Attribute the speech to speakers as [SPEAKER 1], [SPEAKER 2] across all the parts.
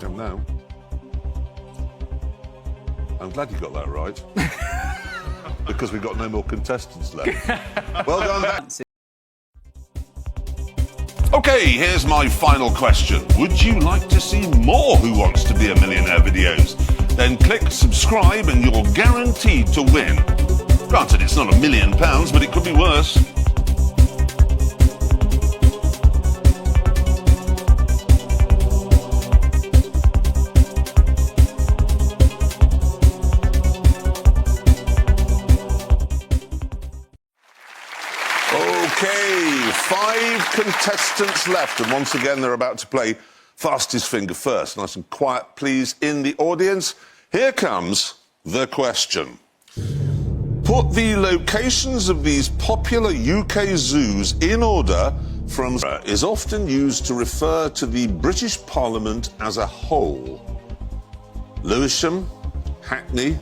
[SPEAKER 1] him now. I'm glad you got that right. Because we've got no more contestants left. Well done. OK, here's my final question. Would you like to see more Who Wants to Be a Millionaire videos? Then click subscribe and you're guaranteed to win. Granted, it's not £1 million, but it could be worse. OK, 5 contestants left, and once again they're about to play fastest finger first. Nice and quiet, please, in the audience. Here comes the question. Put the locations of these popular UK zoos in order from... is often used to refer to the British Parliament as a whole. Lewisham, Hackney,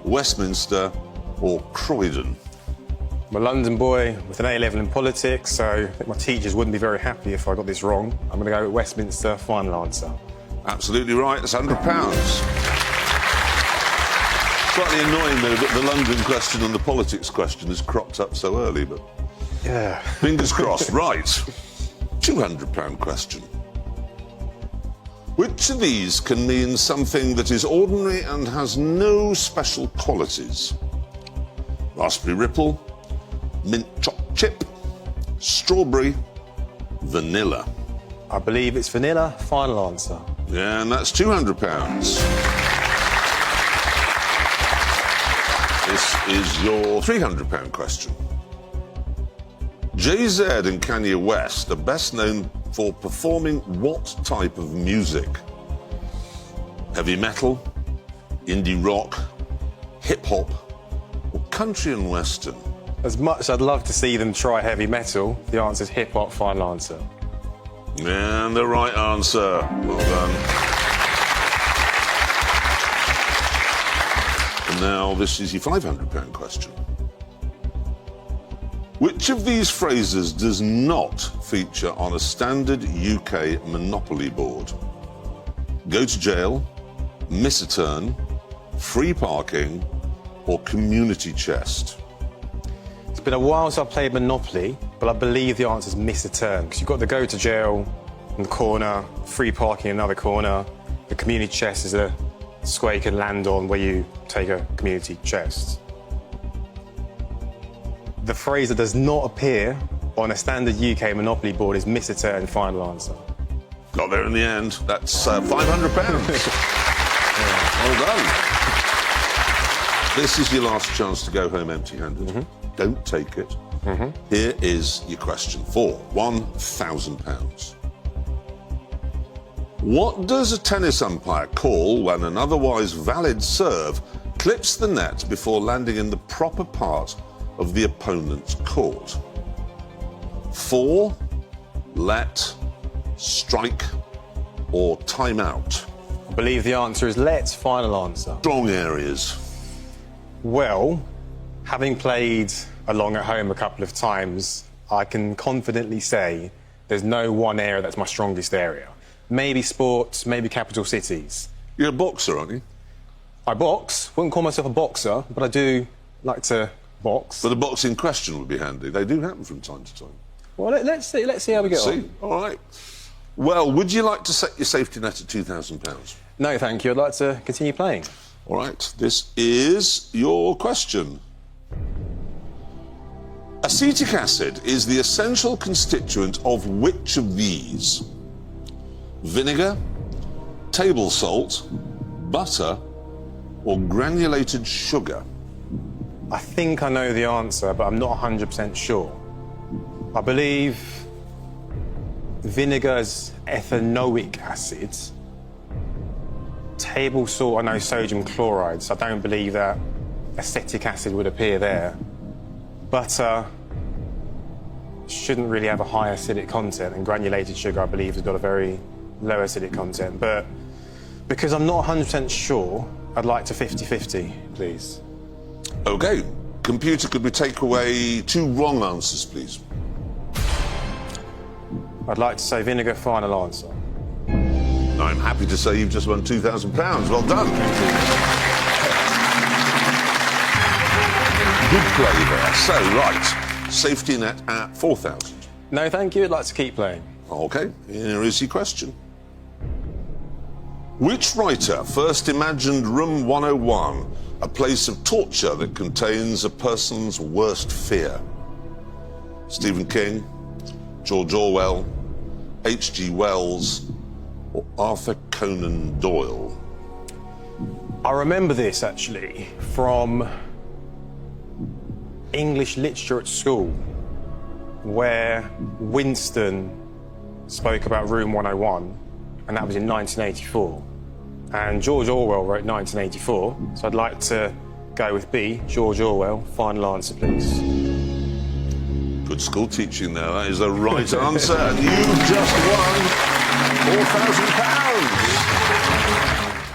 [SPEAKER 1] Westminster or Croydon?
[SPEAKER 2] I'm a London boy with an A-level in politics, so I think my teachers wouldn't be very happy if I got this wrong. I'm going to go with Westminster, final answer.
[SPEAKER 1] Absolutely right, it's £100. Slightly annoying, though, that the London question and the politics question has cropped up so early, but...
[SPEAKER 2] yeah.
[SPEAKER 1] Fingers crossed. Right. £200 question. Which of these can mean something that is ordinary and has no special qualities? Raspberry ripple, mint choc chip, strawberry, vanilla.
[SPEAKER 2] I believe it's vanilla, final answer.
[SPEAKER 1] Yeah, and that's £200. This is your £300 question. Jay-Z and Kanye West are best known for performing what type of music? Heavy metal, indie rock, hip-hop, or country and western?
[SPEAKER 2] As much as I'd love to see them try heavy metal, the answer's hip-hop, final answer.
[SPEAKER 1] And the right answer. Well done. And now this is your £500 question. Which of these phrases does not feature on a standard UK Monopoly board? Go to jail, miss a turn, free parking, or community chest?
[SPEAKER 2] It's been a while since I played Monopoly, but I believe the answer's miss a turn, because you've got the go to jail in the corner, free parking in another corner. The community chest is a square you can land on where you take a community chest. The phrase that does not appear on a standard UK Monopoly board is miss a turn, final answer.
[SPEAKER 1] Got there in the end. That's £500. Yeah, well done. This is your last chance to go home empty-handed. Don't take it. Here is your question for £1,000. What does a tennis umpire call when an otherwise valid serve clips the net before landing in the proper part of the opponent's court? For, let, strike, or time out?
[SPEAKER 2] I believe the answer is let, final answer.
[SPEAKER 1] Strong areas.
[SPEAKER 2] Well, having played along at home a couple of times, I can confidently say there's no one area that's my strongest area. Maybe sports, maybe capital cities.
[SPEAKER 1] You're a boxer, aren't you?
[SPEAKER 2] I box. Wouldn't call myself a boxer, but I do like to box.
[SPEAKER 1] But a boxing question would be handy. They do happen from time to time.
[SPEAKER 2] Well, let's see how we get on.
[SPEAKER 1] All right. Well, would you like to set your safety net at £2,000?
[SPEAKER 2] No, thank you. I'd like to continue playing.
[SPEAKER 1] All right. This is your question. Acetic acid is the essential constituent of which of these? Vinegar, table salt, butter, or granulated sugar?
[SPEAKER 2] I think I know the answer, but I'm not 100% sure. I believe vinegar's ethanoic acid. Table salt, I know sodium chloride, so I don't believe that acetic acid would appear there. Butter shouldn't really have a high acidic content, and granulated sugar, I believe, has got a very low acidic content. But because I'm not 100% sure, I'd like to 50-50, please.
[SPEAKER 1] OK. Computer, could we take away 2 wrong answers, please?
[SPEAKER 2] I'd like to say vinegar, final answer.
[SPEAKER 1] I'm happy to say you've just won £2,000. Well done. Good play there. So, right, safety net at 4,000.
[SPEAKER 2] No, thank you. I'd like to keep playing.
[SPEAKER 1] OK, here is your question. Which writer first imagined Room 101, a place of torture that contains a person's worst fear? Stephen King, George Orwell, H.G. Wells, or Arthur Conan Doyle?
[SPEAKER 2] I remember this, actually, from English literature at school, where Winston spoke about Room 101, and that was in 1984. And George Orwell wrote 1984, so I'd like to go with B, George Orwell. Final answer, please.
[SPEAKER 1] Good school teaching there. That is the right answer, and you've just won £4,000.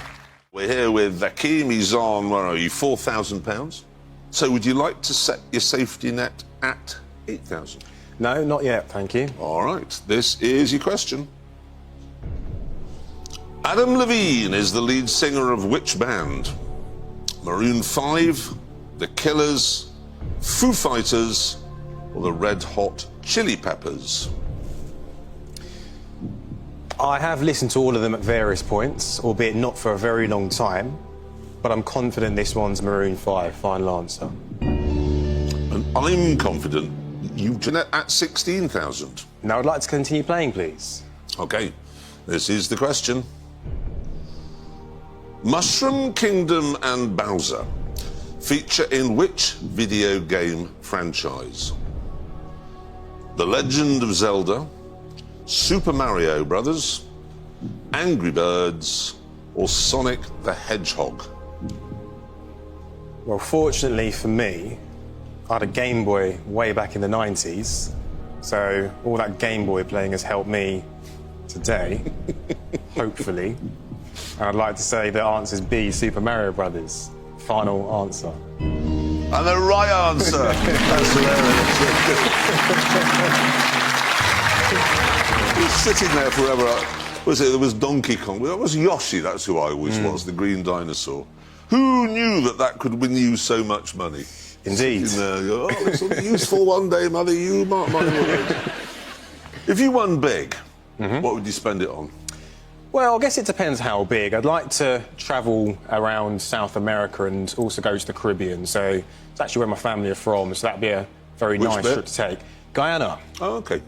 [SPEAKER 1] We're here with Akeem. He's on, where are you, £4,000. So would you like to set your safety net at 8,000?
[SPEAKER 2] No, not yet, thank you.
[SPEAKER 1] All right, this is your question. Adam Levine is the lead singer of which band? Maroon 5, The Killers, Foo Fighters, or the Red Hot Chili Peppers?
[SPEAKER 2] I have listened to all of them at various points, albeit not for a very long time, but I'm confident this one's Maroon 5. Final answer.
[SPEAKER 1] And I'm confident you've done it at 16,000.
[SPEAKER 2] Now I'd like to continue playing, please.
[SPEAKER 1] OK, this is the question. Mushroom Kingdom and Bowser feature in which video game franchise? The Legend of Zelda, Super Mario Brothers, Angry Birds, or Sonic the Hedgehog?
[SPEAKER 2] Well, fortunately for me, I had a Game Boy way back in the 90s, so all that Game Boy playing has helped me today, hopefully. And I'd like to say the answer is B, Super Mario Brothers. Final answer.
[SPEAKER 1] And the right answer. That's hilarious. He was sitting there forever. There was Donkey Kong. That was Yoshi, that's who I always was, the green dinosaur. Who knew that could win you so much money?
[SPEAKER 2] Indeed.
[SPEAKER 1] There, you go, oh, it's useful one day, mother, you mark my words. If you won big, what would you spend it on?
[SPEAKER 2] Well, I guess it depends how big. I'd like to travel around South America and also go to the Caribbean. So it's actually where my family are from, so that'd be a very nice trip to take. Guyana.
[SPEAKER 1] Oh, OK.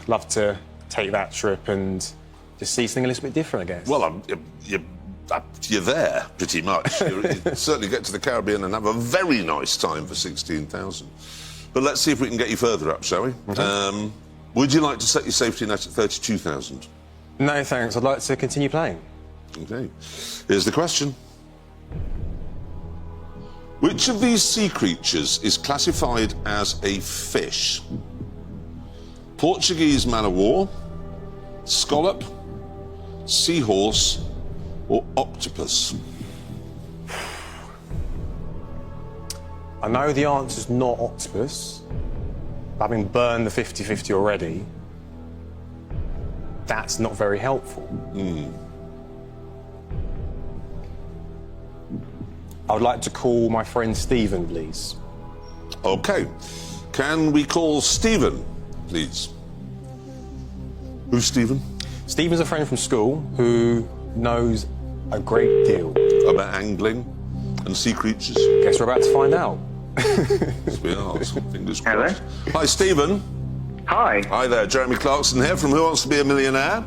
[SPEAKER 2] Love to take that trip and just see something a little bit different, I guess.
[SPEAKER 1] Well, you're there, pretty much. You certainly get to the Caribbean and have a very nice time for 16,000. But let's see if we can get you further up, shall we? Would you like to set your safety net at 32,000?
[SPEAKER 2] No, thanks. I'd like to continue playing.
[SPEAKER 1] OK. Here's the question. Which of these sea creatures is classified as a fish? Portuguese man-of-war, scallop, seahorse, or octopus?
[SPEAKER 2] I know the answer's not octopus. Having burned the 50-50 already, that's not very helpful. I would like to call my friend Stephen, please.
[SPEAKER 1] OK. Can we call Stephen, please? Who's Stephen?
[SPEAKER 2] Stephen's a friend from school who knows a great deal
[SPEAKER 1] about angling and sea creatures.
[SPEAKER 2] Guess we're about to find out.
[SPEAKER 1] Yes, we are. Fingers crossed.
[SPEAKER 3] Hello.
[SPEAKER 1] Hi, Stephen.
[SPEAKER 3] Hi.
[SPEAKER 1] Hi there, Jeremy Clarkson here from Who Wants to Be a Millionaire?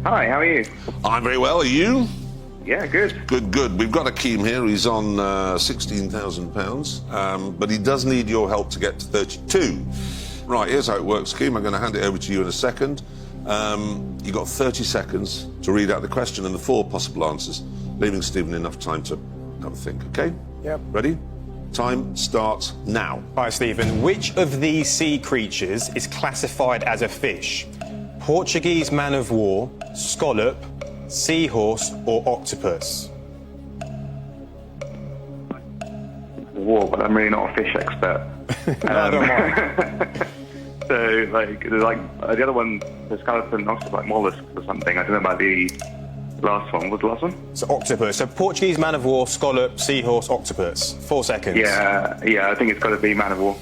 [SPEAKER 3] Hi, how are you?
[SPEAKER 1] I'm very well. Are you?
[SPEAKER 3] Yeah, good.
[SPEAKER 1] Good. We've got Akeem here. He's on £16,000, but he does need your help to get to 32. Right, here's how it works, Akeem. I'm going to hand it over to you in a second. You've got 30 seconds to read out the question and the 4 possible answers, leaving Stephen enough time to have a think, OK?
[SPEAKER 2] Yep.
[SPEAKER 1] Ready? Time starts now.
[SPEAKER 2] Hi, Stephen. Which of these sea creatures is classified as a fish? Portuguese man-of-war, scallop, seahorse, or octopus?
[SPEAKER 3] War, but I'm really not a fish expert.
[SPEAKER 2] I don't mind.
[SPEAKER 3] So, there's the other one, the skeleton, also like mollusks or something. I don't know about the Last one. What's the last one?
[SPEAKER 2] So octopus. So Portuguese man of war, scallop, seahorse, octopus. 4 seconds.
[SPEAKER 3] Yeah, I think it's got to be man of war.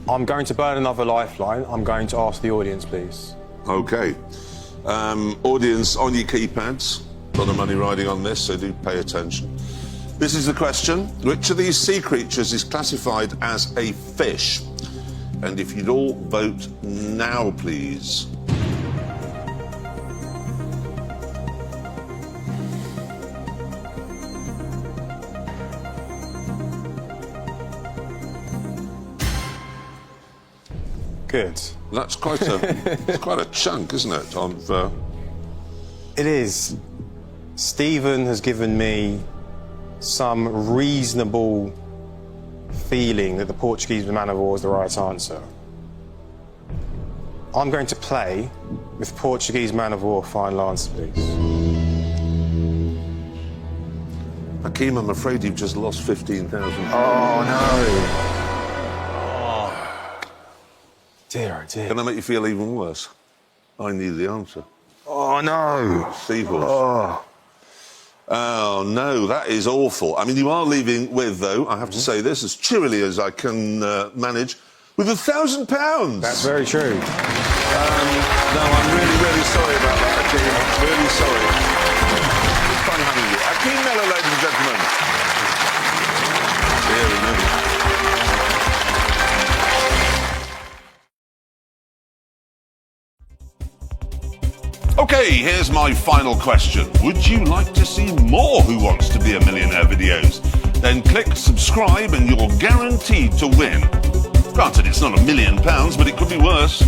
[SPEAKER 2] I'm going to burn another lifeline. I'm going to ask the audience, please.
[SPEAKER 1] OK. Audience, on your keypads. A lot of money riding on this, so do pay attention. This is the question. Which of these sea creatures is classified as a fish? And if you'd all vote now, please.
[SPEAKER 2] Good.
[SPEAKER 1] That's quite it's quite a chunk, isn't it?
[SPEAKER 2] It is. Stephen has given me some reasonable feeling that the Portuguese man of war is the right answer. I'm going to play with Portuguese man of war. Final answer, please.
[SPEAKER 1] Hakeem, I'm afraid you've just lost 15,000.
[SPEAKER 2] Oh, no. Dear, oh dear.
[SPEAKER 1] Can I make you feel even worse? I knew the answer.
[SPEAKER 2] Oh, no.
[SPEAKER 1] Seahorse. Oh, no, that is awful. I mean, you are leaving with, though, I have to say this, as cheerily as I can manage, with £1,000.
[SPEAKER 2] That's very true.
[SPEAKER 1] No, I'm really, really sorry about that, Hakeem. Really sorry. It's fun having you. Hakeem Mello, ladies and gentlemen. Dear me. OK, here's my final question. Would you like to see more Who Wants to Be a Millionaire videos? Then click subscribe and you're guaranteed to win. Granted, it's not £1 million, but it could be worse.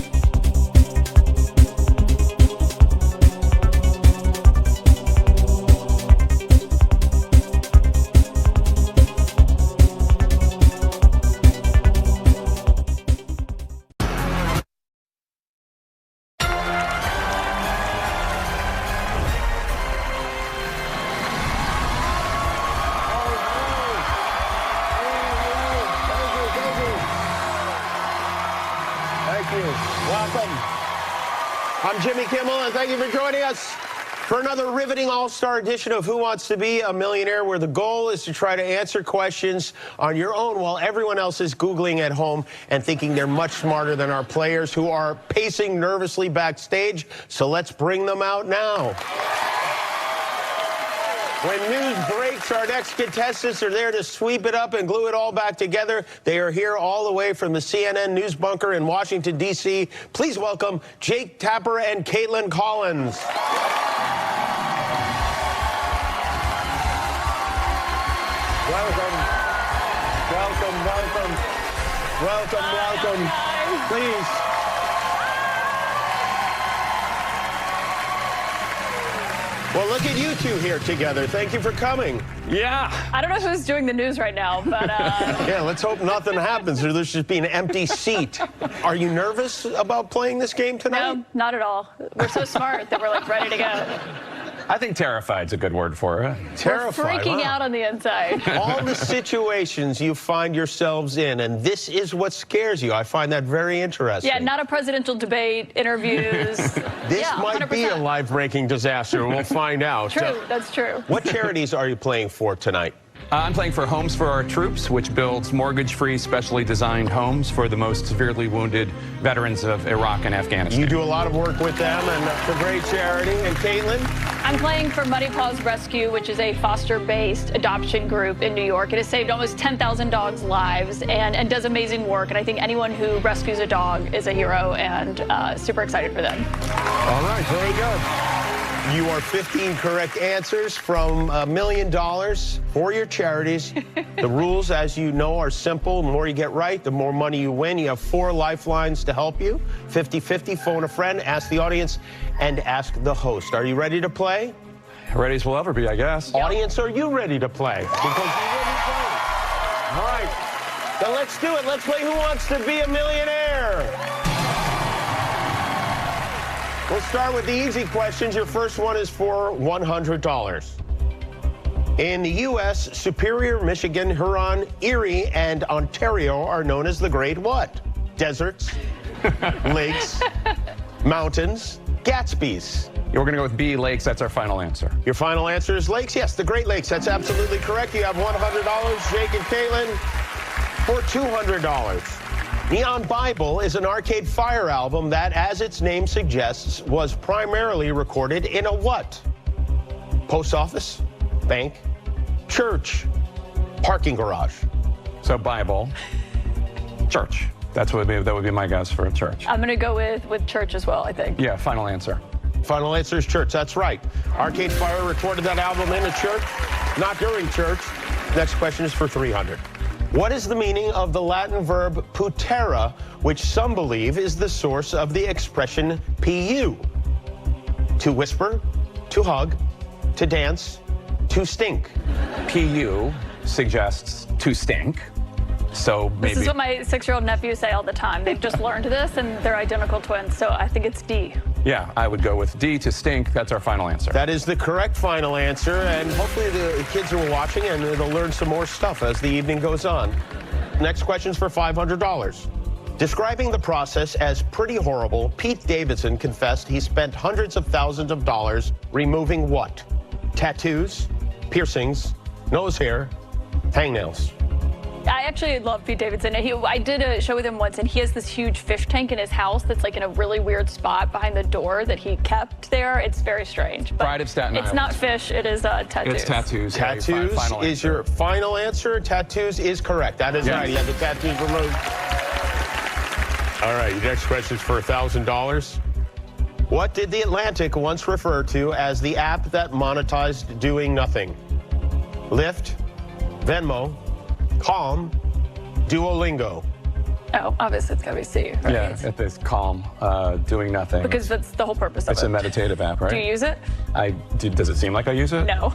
[SPEAKER 4] Welcome. I'm Jimmy Kimmel, and thank you for joining us for another riveting all-star edition of Who Wants to Be a Millionaire, where the goal is to try to answer questions on your own while everyone else is Googling at home and thinking they're much smarter than our players, who are pacing nervously backstage. So let's bring them out now. When news breaks, our next contestants are there to sweep it up and glue it all back together. They are here all the way from the CNN news bunker in Washington, D.C. Please welcome Jake Tapper and Caitlin Collins. Welcome. Welcome, welcome. Welcome, welcome. Please. Well, look at you two here together. Thank you for coming.
[SPEAKER 5] Yeah. I don't know who's doing the news right now, but...
[SPEAKER 4] Yeah, let's hope nothing happens or there's just be an empty seat. Are you nervous about playing this game tonight?
[SPEAKER 5] No, not at all. We're so smart that we're, like, ready to go.
[SPEAKER 6] I think terrified's a good word for it.
[SPEAKER 4] Terrified.
[SPEAKER 5] We're freaking out on the inside.
[SPEAKER 4] All the situations you find yourselves in, and this is what scares you. I find that very interesting.
[SPEAKER 5] Yeah, not a presidential debate, interviews.
[SPEAKER 4] This
[SPEAKER 5] yeah,
[SPEAKER 4] might
[SPEAKER 5] 100%.
[SPEAKER 4] be a life-breaking disaster. We'll find out.
[SPEAKER 5] True, that's true.
[SPEAKER 4] What charities are you playing for tonight?
[SPEAKER 6] I'm playing for Homes for Our Troops, which builds mortgage-free, specially designed homes for the most severely wounded veterans of Iraq and Afghanistan.
[SPEAKER 4] You do a lot of work with them, and that's a great charity. And Caitlin?
[SPEAKER 5] I'm playing for Muddy Paws Rescue, which is a foster-based adoption group in New York. It has saved almost 10,000 dogs' lives and does amazing work. And I think anyone who rescues a dog is a hero, and super excited for them.
[SPEAKER 4] All right, very good. You are 15 correct answers from $1 million for your charities. The rules, as you know, are simple. The more you get right, the more money you win. You have 4 lifelines to help you. 50-50, phone a friend, ask the audience, and ask the host. Are you ready to play?
[SPEAKER 6] Ready as we'll ever be, I guess.
[SPEAKER 4] Audience, are you ready to play? Because you will be playing. All right, then let's do it. Let's play Who Wants to Be a Millionaire? We'll start with the easy questions. Your first one is for $100. In the U.S., Superior, Michigan, Huron, Erie, and Ontario are known as the Great what? deserts, lakes, mountains, Gatsby's.
[SPEAKER 6] We're going to go with B, lakes. That's our final answer.
[SPEAKER 4] Your final answer is lakes. Yes, the Great Lakes. That's absolutely correct. You have $100, Jake and Caitlin, for $200. Neon Bible is an Arcade Fire album that, as its name suggests, was primarily recorded in a what? Post office, bank, church, parking garage.
[SPEAKER 6] So Bible, church. That would be my guess for a church.
[SPEAKER 5] I'm going to go with church as well, I think.
[SPEAKER 6] Yeah, final answer.
[SPEAKER 4] Final answer is church. That's right. Arcade Fire recorded that album in a church, not during church. Next question is for $300. What is the meaning of the Latin verb putera, which some believe is the source of the expression pu? To whisper, to hug, to dance, to stink.
[SPEAKER 6] PU suggests to stink. So maybe.
[SPEAKER 5] This is what my 6-year-old nephews say all the time. They've just learned this, and they're identical twins, so I think it's D.
[SPEAKER 6] Yeah, I would go with D, to stink. That's our final answer.
[SPEAKER 4] That is the correct final answer, and hopefully the kids are watching and they'll learn some more stuff as the evening goes on. Next question's for $500. Describing the process as pretty horrible, Pete Davidson confessed he spent hundreds of thousands of dollars removing what? Tattoos, piercings, nose hair, hangnails.
[SPEAKER 5] I actually love Pete Davidson. I did a show with him once, and he has this huge fish tank in his house that's like in a really weird spot behind the door that he kept there. It's very strange. But
[SPEAKER 6] Pride of Staten Island.
[SPEAKER 5] It's not fish, it is tattoos.
[SPEAKER 6] It's tattoos.
[SPEAKER 4] Tattoos
[SPEAKER 6] Final
[SPEAKER 4] is
[SPEAKER 6] answer.
[SPEAKER 4] your final answer. Tattoos is correct. That is
[SPEAKER 6] Yes.
[SPEAKER 4] right. You have the tattoos removed. All right, your next question is for $1,000. What did The Atlantic once refer to as the app that monetized doing nothing? Lyft, Venmo, Calm, Duolingo.
[SPEAKER 5] Oh, obviously it's got to be C, right?
[SPEAKER 6] Yeah, at this calm, doing nothing.
[SPEAKER 5] Because that's the whole purpose of
[SPEAKER 6] It's
[SPEAKER 5] it.
[SPEAKER 6] a meditative app, right?
[SPEAKER 5] Do you use it?
[SPEAKER 6] Does it seem like I use it?
[SPEAKER 5] No.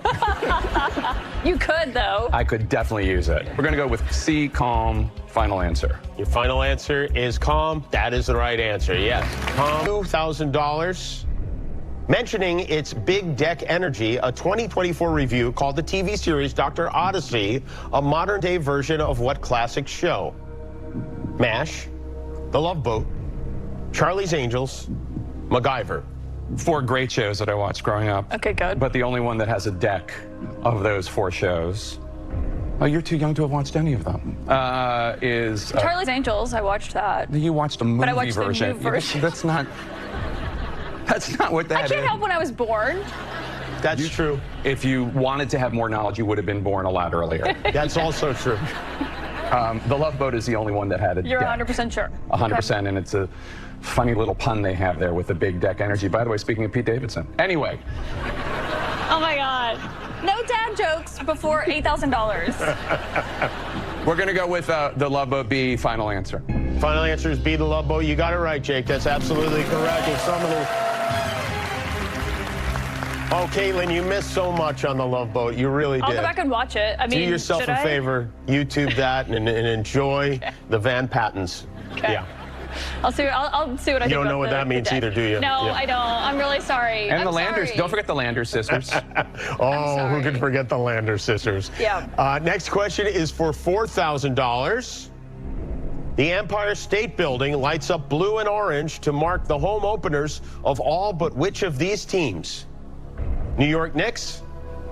[SPEAKER 5] You could, though.
[SPEAKER 6] I could definitely use it. We're going to go with C, calm, final answer.
[SPEAKER 4] Your final answer is Calm. That is the right answer, yes. Calm, $2,000. Mentioning its Big Deck Energy, a 2024 review called the TV series Dr. Odyssey a modern-day version of what classic show? MASH, The Love Boat, Charlie's Angels, MacGyver.
[SPEAKER 6] 4 great shows that I watched growing up.
[SPEAKER 5] Okay, good.
[SPEAKER 6] But the only one that has a deck of those 4 shows, oh, you're too young to have watched any of them, is...
[SPEAKER 5] Charlie's Angels, I watched that.
[SPEAKER 6] You watched a movie
[SPEAKER 5] But I watched
[SPEAKER 6] version.
[SPEAKER 5] the new version.
[SPEAKER 6] That's not what that is.
[SPEAKER 5] I can't help when I was born.
[SPEAKER 4] That's true.
[SPEAKER 6] If you wanted to have more knowledge, you would have been born a lot earlier.
[SPEAKER 4] That's also true.
[SPEAKER 6] The Love Boat is the only one that had a
[SPEAKER 5] You're
[SPEAKER 6] deck.
[SPEAKER 5] 100% sure.
[SPEAKER 6] 100%, and it's a funny little pun they have there with the Big Deck Energy. By the way, speaking of Pete Davidson. Anyway.
[SPEAKER 5] Oh, my God. No dad jokes before $8,000.
[SPEAKER 6] We're going to go with the Love Boat B, final answer.
[SPEAKER 4] Final answer is B, The Love Boat. You got it right, Jake. That's absolutely correct. If someone who... Oh, Caitlin, you missed so much on The Love Boat. You really did.
[SPEAKER 5] I'll go back and watch it. I mean,
[SPEAKER 4] do yourself
[SPEAKER 5] should
[SPEAKER 4] a
[SPEAKER 5] I?
[SPEAKER 4] favor, YouTube that and enjoy the Van Pattens.
[SPEAKER 5] Okay.
[SPEAKER 4] Yeah.
[SPEAKER 5] I'll see what I think.
[SPEAKER 4] You don't
[SPEAKER 5] about
[SPEAKER 4] know what that
[SPEAKER 5] the
[SPEAKER 4] means
[SPEAKER 5] deck.
[SPEAKER 4] either, do you?
[SPEAKER 5] No,
[SPEAKER 4] Yeah.
[SPEAKER 5] I don't. I'm really sorry.
[SPEAKER 6] And
[SPEAKER 5] I'm
[SPEAKER 6] the Landers.
[SPEAKER 5] sorry.
[SPEAKER 6] Don't forget the Landers sisters.
[SPEAKER 4] Oh, who could forget the Lander sisters?
[SPEAKER 5] Yeah.
[SPEAKER 4] Next question is for $4,000. The Empire State Building lights up blue and orange to mark the home openers of all but which of these teams? New York Knicks,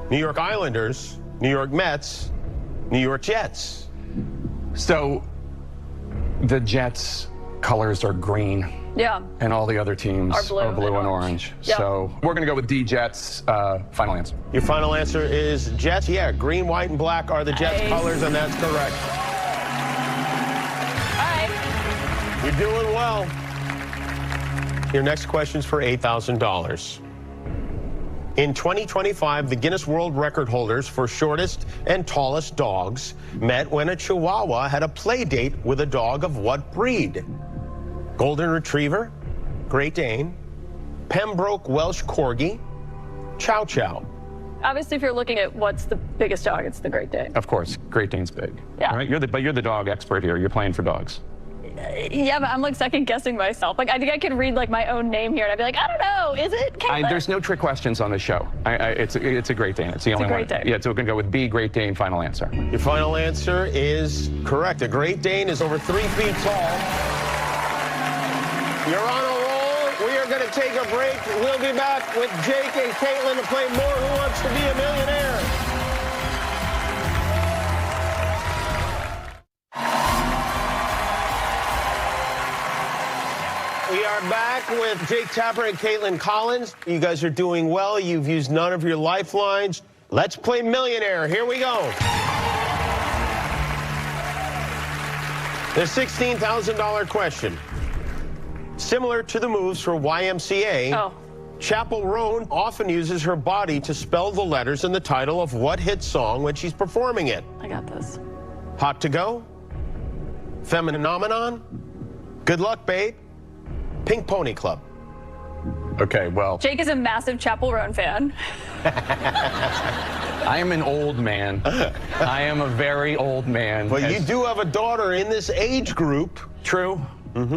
[SPEAKER 4] New York Islanders, New York Mets, New York Jets.
[SPEAKER 6] So the Jets' colors are green.
[SPEAKER 5] Yeah.
[SPEAKER 6] And all the other teams
[SPEAKER 5] Are blue
[SPEAKER 6] and
[SPEAKER 5] and
[SPEAKER 6] orange.
[SPEAKER 5] Yeah.
[SPEAKER 6] So we're going to go with D, Jets. Final answer.
[SPEAKER 4] Your final answer is Jets. Yeah, green, white, and black are the Jets'
[SPEAKER 5] Nice.
[SPEAKER 4] colors, and that's correct.
[SPEAKER 5] All right.
[SPEAKER 4] You're doing well. Your next question's for $8,000. In 2025, the Guinness World Record holders for shortest and tallest dogs met when a Chihuahua had a play date with a dog of what breed? Golden Retriever, Great Dane, Pembroke Welsh Corgi, Chow Chow.
[SPEAKER 5] Obviously, if you're looking at what's the biggest dog, it's the Great Dane.
[SPEAKER 6] Of course, Great Dane's big.
[SPEAKER 5] Yeah.
[SPEAKER 6] All right? But you're the dog expert here. You're playing for dogs.
[SPEAKER 5] Yeah, but I'm like second guessing myself. Like I think I could read like my own name here, and I'd be like, I don't know, is it? Caitlin?
[SPEAKER 6] There's no trick questions on this show. It's a Great Dane. It's the only
[SPEAKER 5] Great
[SPEAKER 6] one.
[SPEAKER 5] Dane.
[SPEAKER 6] Yeah, so we're gonna go with B, Great Dane. Final answer.
[SPEAKER 4] Your final answer is correct. A Great Dane is over 3 feet tall. You're on a roll. We are going to take a break. We'll be back with Jake and Caitlin to play more Who Wants to Be a Millionaire? We are back with Jake Tapper and Caitlin Collins. You guys are doing well. You've used none of your lifelines. Let's play Millionaire. Here we go. The $16,000 question. Similar to the moves for YMCA, Chappell Roan often uses her body to spell the letters in the title of what hit song when she's performing it?
[SPEAKER 5] I got this.
[SPEAKER 4] Hot to Go? Femininomenon? Good Luck, Babe? Pink Pony Club?
[SPEAKER 6] Okay, well,
[SPEAKER 5] Jake is a massive Chappell Roan fan.
[SPEAKER 6] I am an old man. I am a very old man.
[SPEAKER 4] But you do have a daughter in this age group.
[SPEAKER 6] True.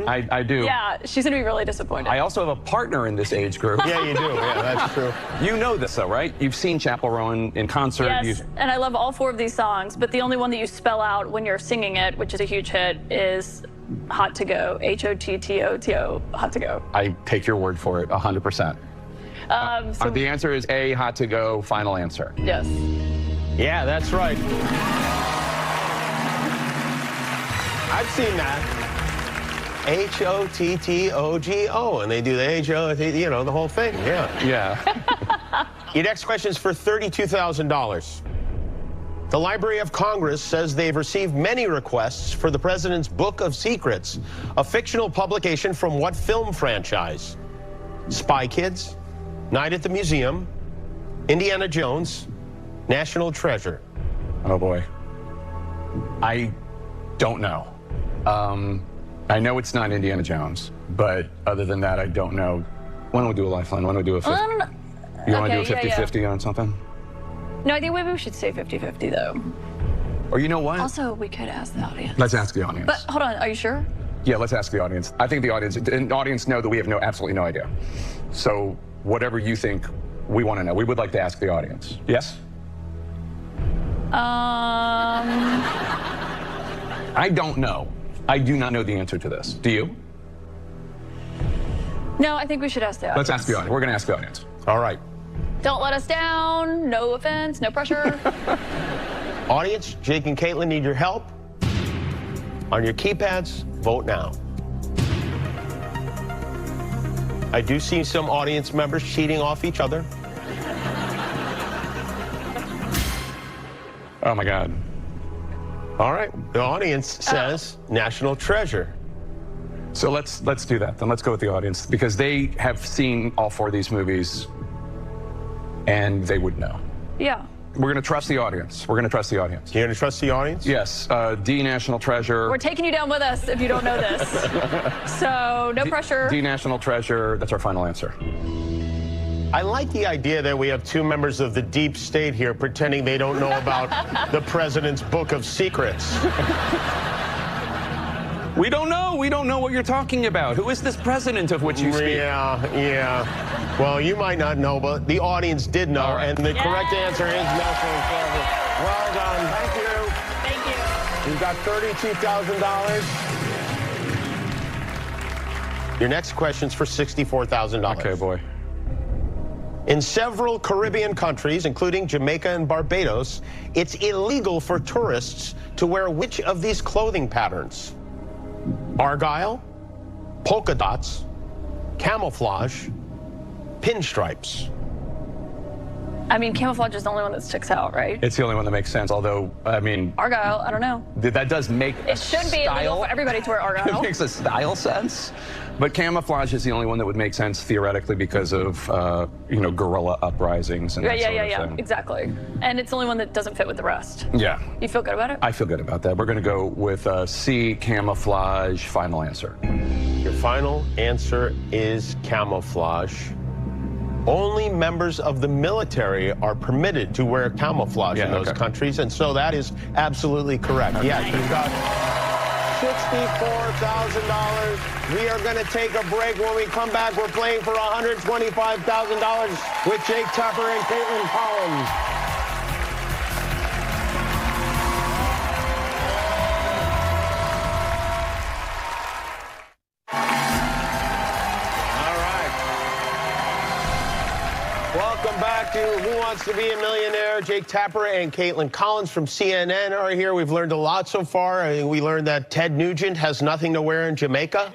[SPEAKER 6] I do.
[SPEAKER 5] Yeah, she's going to be really disappointed.
[SPEAKER 6] I also have a partner in this age group.
[SPEAKER 4] Yeah, you do. Yeah, that's true.
[SPEAKER 6] You know this, though, right? You've seen Chappell Roan in concert.
[SPEAKER 5] Yes, and I love all 4 of these songs, but the only one that you spell out when you're singing it, which is a huge hit, is Hot to Go. H-O-T-T-O-T-O, Hot to Go.
[SPEAKER 6] I take your word for it, 100%.
[SPEAKER 5] So
[SPEAKER 6] The answer is A, Hot to Go, final answer.
[SPEAKER 5] yes.
[SPEAKER 4] Yeah, that's right. I've seen that. H-O-T-T-O-G-O, and they do the H-O-T, you know, the whole thing, yeah.
[SPEAKER 6] Yeah.
[SPEAKER 4] Your next question is for $32,000. The Library of Congress says they've received many requests for the President's Book of Secrets, a fictional publication from what film franchise? Spy Kids, Night at the Museum, Indiana Jones, National Treasure.
[SPEAKER 6] Oh, boy. I don't know. I know it's not Indiana Jones, but other than that, I don't know. Why don't we do a lifeline? Why don't we do a 50? You want to do a 50-50 on something?
[SPEAKER 5] No, I think maybe we should say 50-50, though.
[SPEAKER 6] Or you know what?
[SPEAKER 5] Also, we could ask the audience.
[SPEAKER 6] Let's ask the audience.
[SPEAKER 5] But hold on, are you sure?
[SPEAKER 6] Yeah, let's ask the audience. I think the audience know that we have absolutely no idea. So whatever you think, we want to know. We would like to ask the audience. Yes? I don't know. I do not know the answer to this. Do you?
[SPEAKER 5] No, I think we should ask the audience.
[SPEAKER 6] Let's ask the audience. We're going to ask the audience.
[SPEAKER 4] All right.
[SPEAKER 5] Don't let us down. No offense, no pressure.
[SPEAKER 4] Audience, Jake and Caitlin need your help. On your keypads, vote now. I do see some audience members cheating off each other.
[SPEAKER 6] Oh, my God.
[SPEAKER 4] All right. The audience says National Treasure.
[SPEAKER 6] So let's do that. Then let's go with the audience because they have seen all 4 of these movies and they would know.
[SPEAKER 5] Yeah.
[SPEAKER 6] We're going to trust the audience. We're going to trust the audience.
[SPEAKER 4] You're going to trust the audience?
[SPEAKER 6] Yes. D, National Treasure.
[SPEAKER 5] We're taking you down with us if you don't know this. So no pressure.
[SPEAKER 6] D, National Treasure. That's our final answer.
[SPEAKER 4] I like the idea that we have 2 members of the deep state here pretending they don't know about the President's Book of Secrets.
[SPEAKER 6] We don't know. We don't know what you're talking about. Who is this president of which you speak?
[SPEAKER 4] Yeah. Well, you might not know, but the audience did know, and the correct answer is National Treasure. Well done. Thank you.
[SPEAKER 5] Thank you.
[SPEAKER 4] You've got $32,000. Your next question's for $64,000.
[SPEAKER 6] Okay, boy.
[SPEAKER 4] In several Caribbean countries, including Jamaica and Barbados, it's illegal for tourists to wear which of these clothing patterns? Argyle, polka dots, camouflage, pinstripes.
[SPEAKER 5] I mean, camouflage is the only one that sticks out, right?
[SPEAKER 6] It's the only one that makes sense, although, I mean...
[SPEAKER 5] Argyle, I don't know.
[SPEAKER 6] That does make
[SPEAKER 5] It should be illegal for everybody to wear Argyle.
[SPEAKER 6] It makes a style sense. But camouflage is the only one that would make sense theoretically because of, guerrilla uprisings and that sort of thing.
[SPEAKER 5] Exactly. And it's the only one that doesn't fit with the rest.
[SPEAKER 6] Yeah.
[SPEAKER 5] You feel good about it?
[SPEAKER 6] I feel good about that. We're going to go with C, camouflage, final answer.
[SPEAKER 4] Your final answer is camouflage. Only members of the military are permitted to wear camouflage in those countries, and so that is absolutely correct. Okay. Yes, you've got $64,000. We are going to take a break. When we come back, we're playing for $125,000 with Jake Tapper and Caitlin Collins. Welcome back to Who Wants to Be a Millionaire? Jake Tapper and Caitlin Collins from CNN are here. We've learned a lot so far. We learned that Ted Nugent has nothing to wear in Jamaica.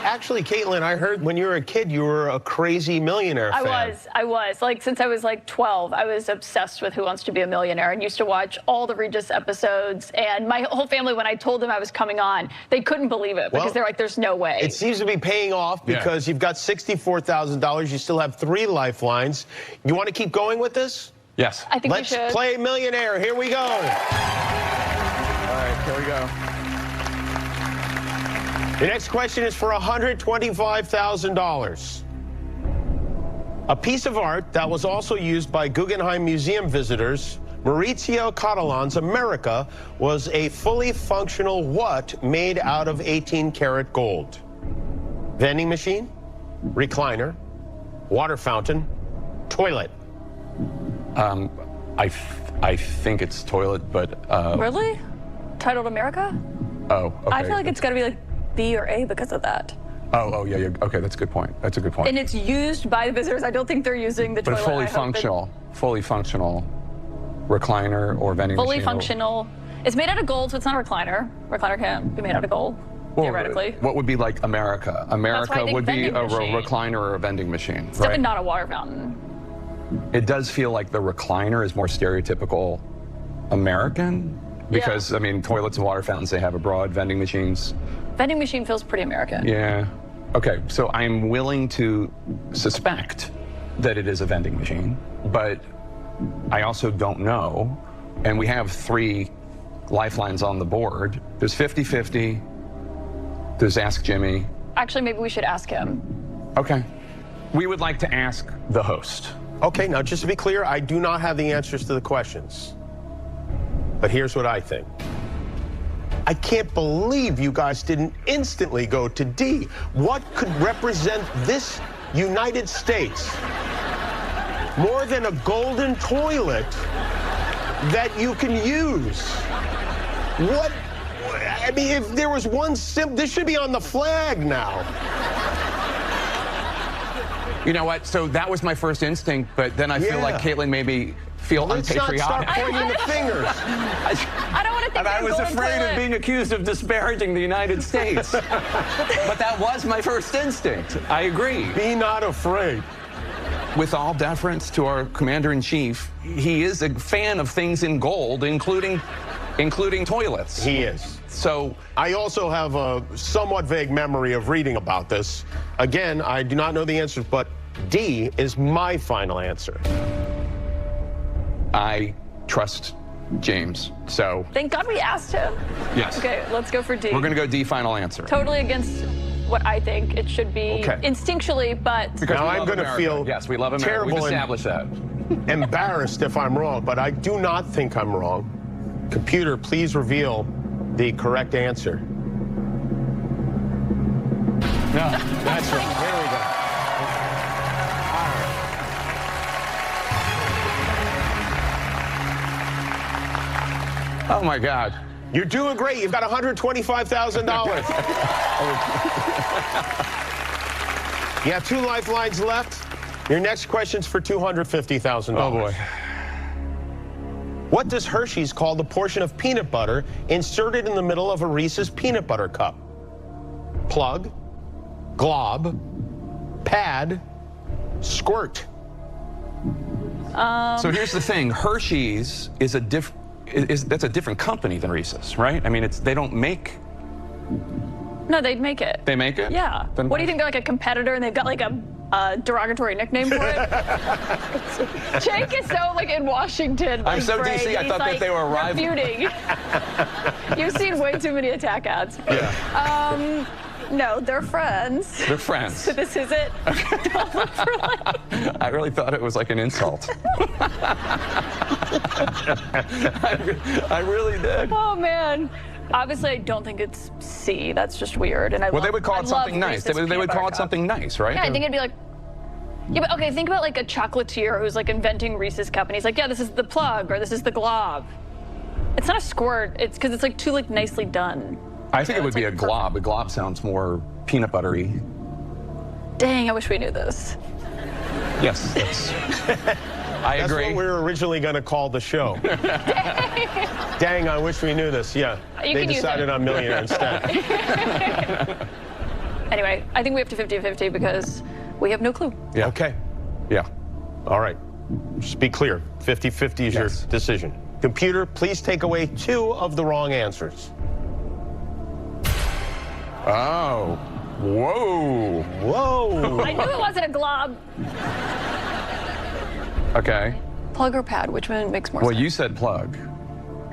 [SPEAKER 4] Actually, Caitlin, I heard when you were a kid, you were a crazy Millionaire fan.
[SPEAKER 5] I was. Like, since I was like 12, I was obsessed with Who Wants to Be a Millionaire and used to watch all the Regis episodes. And my whole family, when I told them I was coming on, they couldn't believe it because they're like, there's no way.
[SPEAKER 4] It seems to be paying off because you've got $64,000. You still have 3 lifelines. You want to keep going with this?
[SPEAKER 6] Yes.
[SPEAKER 5] I think we should.
[SPEAKER 4] Let's play Millionaire. Here we go.
[SPEAKER 6] All right, here we go.
[SPEAKER 4] The next question is for $125,000. A piece of art that was also used by Guggenheim Museum visitors, Maurizio Catalan's America, was a fully functional what made out of 18-karat gold? Vending machine, recliner, water fountain, toilet.
[SPEAKER 6] I think it's toilet, but
[SPEAKER 5] Really? Titled America?
[SPEAKER 6] oh, okay.
[SPEAKER 5] I feel like it's got to be like B or A because of that.
[SPEAKER 6] Oh, yeah. Okay, that's a good point. That's a good point.
[SPEAKER 5] And it's used by the visitors. I don't think they're using the
[SPEAKER 6] But
[SPEAKER 5] toilet.
[SPEAKER 6] fully functional recliner or vending
[SPEAKER 5] Fully
[SPEAKER 6] machine.
[SPEAKER 5] functional. It's made out of gold, so it's not a recliner. Recliner can't be made out of gold, theoretically.
[SPEAKER 6] What would be like America? America
[SPEAKER 5] think
[SPEAKER 6] would be a
[SPEAKER 5] vending machine.
[SPEAKER 6] recliner or a vending machine,
[SPEAKER 5] It's
[SPEAKER 6] right?
[SPEAKER 5] definitely not a water fountain.
[SPEAKER 6] It does feel like the recliner is more stereotypical American because, I mean, toilets and water fountains, they have abroad, vending machines.
[SPEAKER 5] Vending machine feels pretty American.
[SPEAKER 6] Yeah. Okay, so I'm willing to suspect that it is a vending machine, but I also don't know. And we have 3 lifelines on the board. There's 50-50. There's Ask Jimmy.
[SPEAKER 5] Actually, maybe we should ask him.
[SPEAKER 6] Okay. We would like to ask the host.
[SPEAKER 4] Okay, now just to be clear, I do not have the answers to the questions. But here's what I think. I can't believe you guys didn't instantly go to D. What could represent this United States more than a golden toilet that you can use? What? I mean, if there was one this should be on the flag now.
[SPEAKER 6] You know what? So that was my first instinct, but then I feel like Caitlin made me feel
[SPEAKER 4] Let's not
[SPEAKER 6] unpatriotic.
[SPEAKER 4] start pointing the fingers.
[SPEAKER 5] I don't want to think
[SPEAKER 6] And I was afraid of being accused of disparaging the United States. But that was my first instinct. I agree.
[SPEAKER 4] Be not afraid.
[SPEAKER 6] With all deference to our commander-in-chief, he is a fan of things in gold, including toilets.
[SPEAKER 4] He is.
[SPEAKER 6] So
[SPEAKER 4] I also have a somewhat vague memory of reading about this. Again, I do not know the answers, but D is my final answer.
[SPEAKER 6] I trust James. So
[SPEAKER 5] Thank God we asked him.
[SPEAKER 6] yes.
[SPEAKER 5] Okay, let's go for D.
[SPEAKER 6] We're going to go D, final answer.
[SPEAKER 5] Totally against what I think it should be instinctually, but
[SPEAKER 6] Because
[SPEAKER 4] Now
[SPEAKER 6] we
[SPEAKER 4] I'm
[SPEAKER 6] love
[SPEAKER 4] going to
[SPEAKER 6] America.
[SPEAKER 4] feel
[SPEAKER 6] Yes, we love America.
[SPEAKER 4] terrible
[SPEAKER 6] We've
[SPEAKER 4] and
[SPEAKER 6] established that.
[SPEAKER 4] embarrassed if I'm wrong, but I do not think I'm wrong. Computer, please reveal the correct answer.
[SPEAKER 6] No.
[SPEAKER 4] That's right. Here we go.
[SPEAKER 6] Oh, my God.
[SPEAKER 4] You're doing great. You've got $125,000. You have 2 lifelines left. Your next question's for $250,000.
[SPEAKER 6] Oh, boy.
[SPEAKER 4] What does Hershey's call the portion of peanut butter inserted in the middle of a Reese's peanut butter cup? Plug, glob, pad, squirt.
[SPEAKER 6] So here's the thing. Hershey's is that's a different company than Reese's, right? I mean, they don't make.
[SPEAKER 5] no, they'd make it.
[SPEAKER 6] They make it?
[SPEAKER 5] Yeah.
[SPEAKER 6] Then
[SPEAKER 5] What do you think? They're like a competitor and they've got like a derogatory nickname for it? Jake is so like in Washington.
[SPEAKER 6] I'm
[SPEAKER 5] like,
[SPEAKER 6] so
[SPEAKER 5] brain,
[SPEAKER 6] DC, I
[SPEAKER 5] he's,
[SPEAKER 6] thought that they were a rival.
[SPEAKER 5] refuting. You've seen way too many attack ads.
[SPEAKER 6] Yeah.
[SPEAKER 5] No, they're friends.
[SPEAKER 6] They're friends.
[SPEAKER 5] So this is it. Don't look for like.
[SPEAKER 6] I really thought it was like an insult. I really did.
[SPEAKER 5] Oh man. Obviously, I don't think it's C. That's just weird. And
[SPEAKER 6] Well, they would call it something nice. They would call it something nice, right?
[SPEAKER 5] Yeah, I think it'd be like. Yeah, but okay, think about like a chocolatier who's like inventing Reese's cup, and he's like, yeah, this is the plug or this is the glob. It's not a squirt. It's because it's like too like nicely done.
[SPEAKER 6] I think it would be a glob. A glob sounds more peanut buttery.
[SPEAKER 5] Dang, I wish we knew this.
[SPEAKER 6] Yes, I
[SPEAKER 4] That's
[SPEAKER 6] agree.
[SPEAKER 4] what we were originally going to call the show. Dang, I wish we knew this. Yeah, they decided on Millionaire instead.
[SPEAKER 5] Anyway, I think we have to 50-50 because we have no clue.
[SPEAKER 6] Yeah.
[SPEAKER 4] Okay.
[SPEAKER 6] Yeah.
[SPEAKER 4] All right. Just be clear. 50-50 is your decision. Computer, please take away 2 of the wrong answers.
[SPEAKER 6] Oh. Whoa.
[SPEAKER 4] Whoa.
[SPEAKER 5] I knew it wasn't a glob.
[SPEAKER 6] Okay.
[SPEAKER 5] Plug or pad, which one makes more
[SPEAKER 6] Well,
[SPEAKER 5] sense?
[SPEAKER 6] you said plug,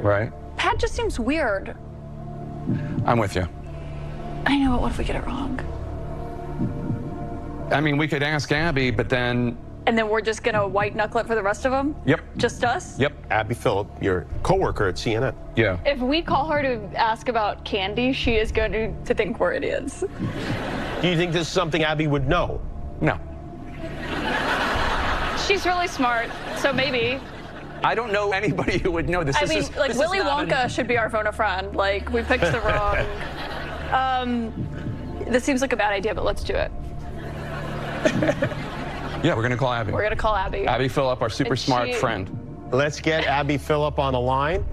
[SPEAKER 6] right?
[SPEAKER 5] Pad just seems weird.
[SPEAKER 6] I'm with you.
[SPEAKER 5] I know, but what if we get it wrong?
[SPEAKER 6] I mean, we could ask Abby, but then...
[SPEAKER 5] And then we're just going to white knuckle it for the rest of them?
[SPEAKER 6] Yep.
[SPEAKER 5] Just us?
[SPEAKER 6] Yep.
[SPEAKER 4] Abby Phillip, your coworker at CNN.
[SPEAKER 6] Yeah.
[SPEAKER 5] If we call her to ask about candy, she is going to think we're idiots.
[SPEAKER 4] Do you think this is something Abby would know?
[SPEAKER 6] No.
[SPEAKER 5] She's really smart, so maybe.
[SPEAKER 6] I don't know anybody who would know this.
[SPEAKER 5] I mean, like, Willy Wonka should be our phone a friend. Like, we picked the wrong. This seems like a bad idea, but let's do it.
[SPEAKER 6] Yeah, we're going to call Abby.
[SPEAKER 5] We're going to call Abby.
[SPEAKER 6] Abby Phillip, our super
[SPEAKER 5] And
[SPEAKER 6] smart
[SPEAKER 5] she-
[SPEAKER 6] friend.
[SPEAKER 4] Let's get Abby Phillip on the line.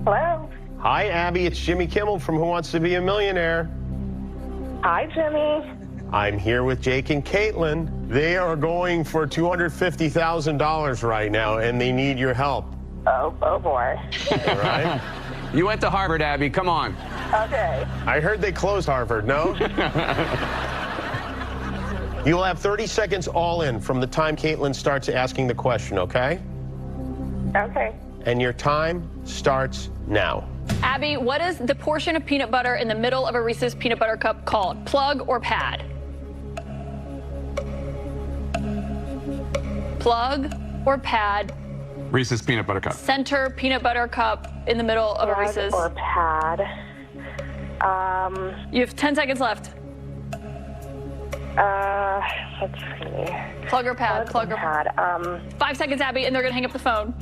[SPEAKER 7] Hello.
[SPEAKER 4] Hi, Abby. It's Jimmy Kimmel from Who Wants to Be a Millionaire.
[SPEAKER 7] Hi, Jimmy.
[SPEAKER 4] I'm here with Jake and Caitlin. They are going for $250,000 right now, and they need your help.
[SPEAKER 7] Oh boy.
[SPEAKER 4] All right?
[SPEAKER 6] You went to Harvard, Abby. Come on.
[SPEAKER 7] Okay.
[SPEAKER 4] I heard they closed Harvard, no? You'll have 30 seconds all in from the time Caitlin starts asking the question, okay?
[SPEAKER 7] Okay.
[SPEAKER 4] And your time starts now.
[SPEAKER 5] Abby, what is the portion of peanut butter in the middle of a Reese's peanut butter cup called? Plug or pad? Plug or pad?
[SPEAKER 6] Reese's peanut butter cup.
[SPEAKER 5] Center peanut butter cup in the middle of a
[SPEAKER 7] Plug
[SPEAKER 5] Reese's.
[SPEAKER 7] or pad.
[SPEAKER 5] You have 10 seconds left.
[SPEAKER 7] Let's see.
[SPEAKER 5] Plug or pad? Plug or pad?
[SPEAKER 7] Pad.
[SPEAKER 5] 5 seconds, Abby, and they're gonna hang up the phone.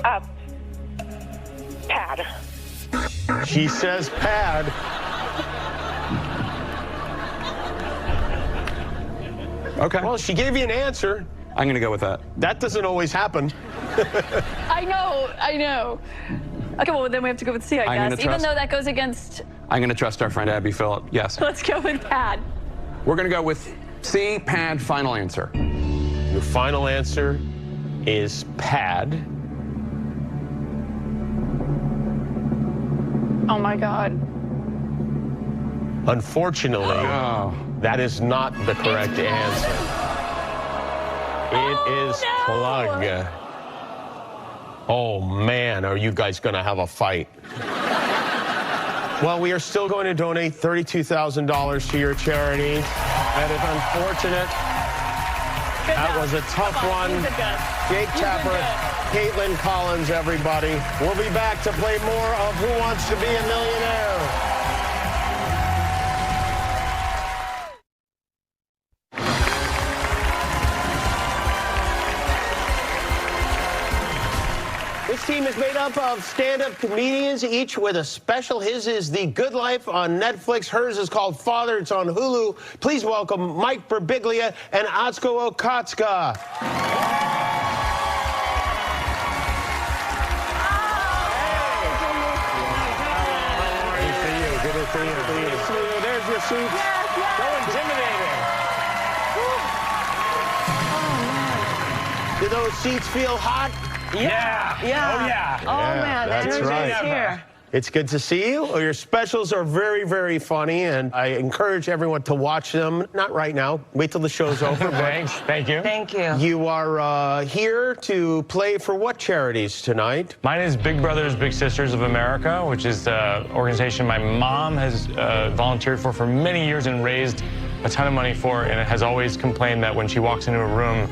[SPEAKER 7] Pad.
[SPEAKER 4] She says pad.
[SPEAKER 6] Okay.
[SPEAKER 4] Well, she gave you an answer.
[SPEAKER 6] I'm going to go with that.
[SPEAKER 4] That doesn't always happen.
[SPEAKER 5] I know. Okay, well, then we have to go with C, I
[SPEAKER 6] I'm gonna
[SPEAKER 5] guess. Even
[SPEAKER 6] trust-
[SPEAKER 5] though that goes against,
[SPEAKER 6] I'm going to trust our friend Abby Phillip. Yes.
[SPEAKER 5] let's go with pad.
[SPEAKER 6] We're going to go with C, pad, final answer.
[SPEAKER 4] Your final answer is pad.
[SPEAKER 5] Oh my God.
[SPEAKER 4] Unfortunately,
[SPEAKER 6] Oh.
[SPEAKER 4] that is not the correct answer. It is
[SPEAKER 5] no.
[SPEAKER 4] plug. Oh man, are you guys gonna have a fight? Well, we are still going to donate $32,000 to your charity. That is unfortunate. That was a tough one. Jake Tapper, Caitlin Collins, everybody. We'll be back to play more of Who Wants to Be a Millionaire? This team is made up of stand-up comedians, each with a special. His is The Good Life on Netflix. Hers is called Father. It's on Hulu. Please welcome Mike Birbiglia and Atsuko Okatsuka. Good to see you. There's your seats. So intimidating. Do those seats feel hot?
[SPEAKER 8] Yeah.
[SPEAKER 9] Oh, yeah.
[SPEAKER 4] Yeah,
[SPEAKER 9] Man,
[SPEAKER 4] that's
[SPEAKER 9] energy
[SPEAKER 4] right.
[SPEAKER 9] is here.
[SPEAKER 4] It's good to see you. Your specials are very, very funny, and I encourage everyone to watch them. Not right now. Wait till the show's over.
[SPEAKER 8] Thanks. Thank you.
[SPEAKER 9] Thank you.
[SPEAKER 4] You are here to play for what charities tonight?
[SPEAKER 8] Mine is Big Brothers Big Sisters of America, which is the organization my mom has volunteered for many years and raised a ton of money for, and it has always complained that when she walks into a room,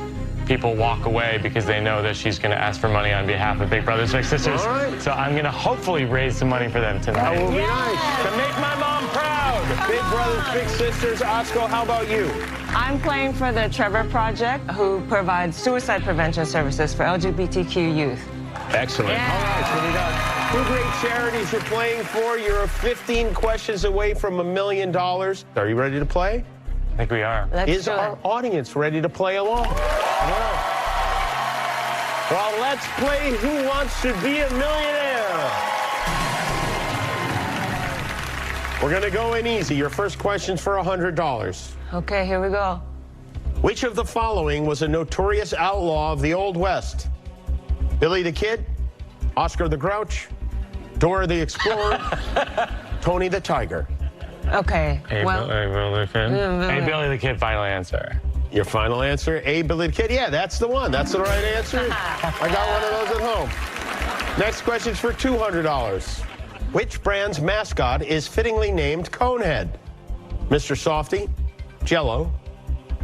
[SPEAKER 8] people walk away because they know that she's going to ask for money on behalf of Big Brothers Big Sisters.
[SPEAKER 4] All right.
[SPEAKER 8] So I'm going to hopefully raise some money for them tonight.
[SPEAKER 4] That will be nice.
[SPEAKER 8] To make my mom proud.
[SPEAKER 4] Big Brothers Big Sisters. Atsuko, how about you?
[SPEAKER 9] I'm playing for the Trevor Project, who provides suicide prevention services for LGBTQ youth.
[SPEAKER 4] Excellent.
[SPEAKER 9] Yeah.
[SPEAKER 4] All right, so we got two great charities you're playing for. You're 15 questions away from $1 million. Are you ready to play?
[SPEAKER 8] think we are.
[SPEAKER 4] Is our audience ready to play along? Yeah. Well, let's play Who Wants to Be a Millionaire? We're going to go in easy. Your first question's for $100.
[SPEAKER 9] Okay, here we go.
[SPEAKER 4] Which of the following was a notorious outlaw of the Old West? Billy the Kid, Oscar the Grouch, Dora the Explorer, Tony the Tiger.
[SPEAKER 9] Okay,
[SPEAKER 8] Hey,
[SPEAKER 9] well...
[SPEAKER 8] Billy the Kid, final answer.
[SPEAKER 4] Your final answer, A, Billy the Kid. Yeah, that's the one. That's the right answer. I got one of those at home. Next question's for $200. Which brand's mascot is fittingly named Conehead? Mr. Softy, Jell-O,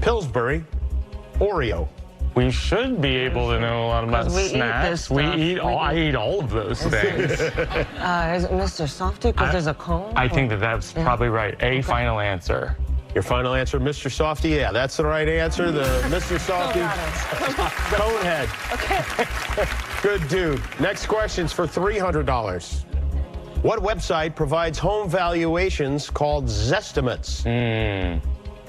[SPEAKER 4] Pillsbury, Oreo.
[SPEAKER 8] We should be able to know a lot about snacks. I eat all of those things.
[SPEAKER 9] Is it Mr. Softy? Because there's a cone?
[SPEAKER 8] I think that's probably right. A, final answer.
[SPEAKER 4] Your final answer, Mr. Softy? Yeah, that's the right answer. The Mr. Softy Conehead.
[SPEAKER 9] Okay.
[SPEAKER 4] Good dude. Next question's for $300. What website provides home valuations called Zestimates?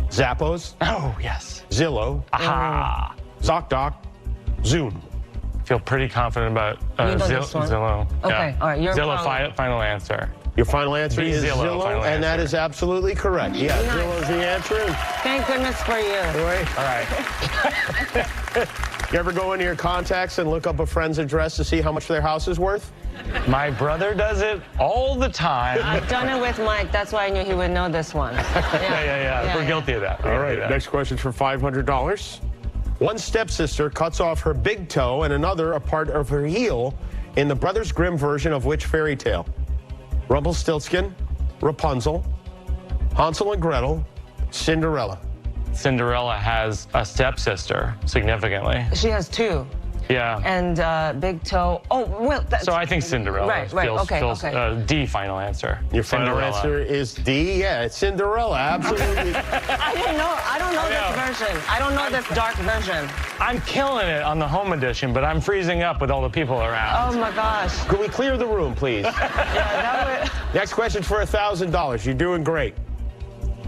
[SPEAKER 4] Zappos?
[SPEAKER 8] Oh, yes.
[SPEAKER 4] Zillow?
[SPEAKER 8] Aha.
[SPEAKER 4] ZocDoc? Zoom?
[SPEAKER 8] Feel pretty confident about
[SPEAKER 9] Zillow. Okay, all right. Your
[SPEAKER 8] Zillow, final answer.
[SPEAKER 4] Your final answer is Zillow,
[SPEAKER 8] final
[SPEAKER 4] and that is absolutely correct. Yeah,
[SPEAKER 9] Nice.
[SPEAKER 4] Zillow's the answer.
[SPEAKER 9] Thank goodness for you.
[SPEAKER 4] All right. You ever go into your contacts and look up a friend's address to see how much their house is worth?
[SPEAKER 8] My brother does it all the time.
[SPEAKER 9] I've done it with Mike. That's why I knew he would know this one.
[SPEAKER 8] Yeah. We're guilty of that.
[SPEAKER 4] All right, next question's for $500. One stepsister cuts off her big toe and another a part of her heel in the Brothers Grimm version of which fairy tale? Rumpelstiltskin, Rapunzel, Hansel and Gretel, Cinderella.
[SPEAKER 8] Cinderella has a stepsister, significantly.
[SPEAKER 9] She has two.
[SPEAKER 8] Yeah.
[SPEAKER 9] And big toe. Oh, well.
[SPEAKER 8] So I think Cinderella.
[SPEAKER 9] Right. Okay.
[SPEAKER 8] D, final answer.
[SPEAKER 4] Your final answer is D. Yeah, it's Cinderella. Absolutely.
[SPEAKER 9] I don't know this version. I don't know this dark version.
[SPEAKER 8] I'm killing it on the home edition, but I'm freezing up with all the people around.
[SPEAKER 9] Oh my gosh.
[SPEAKER 4] Can we clear the room, please? Next question for $1,000. You're doing great.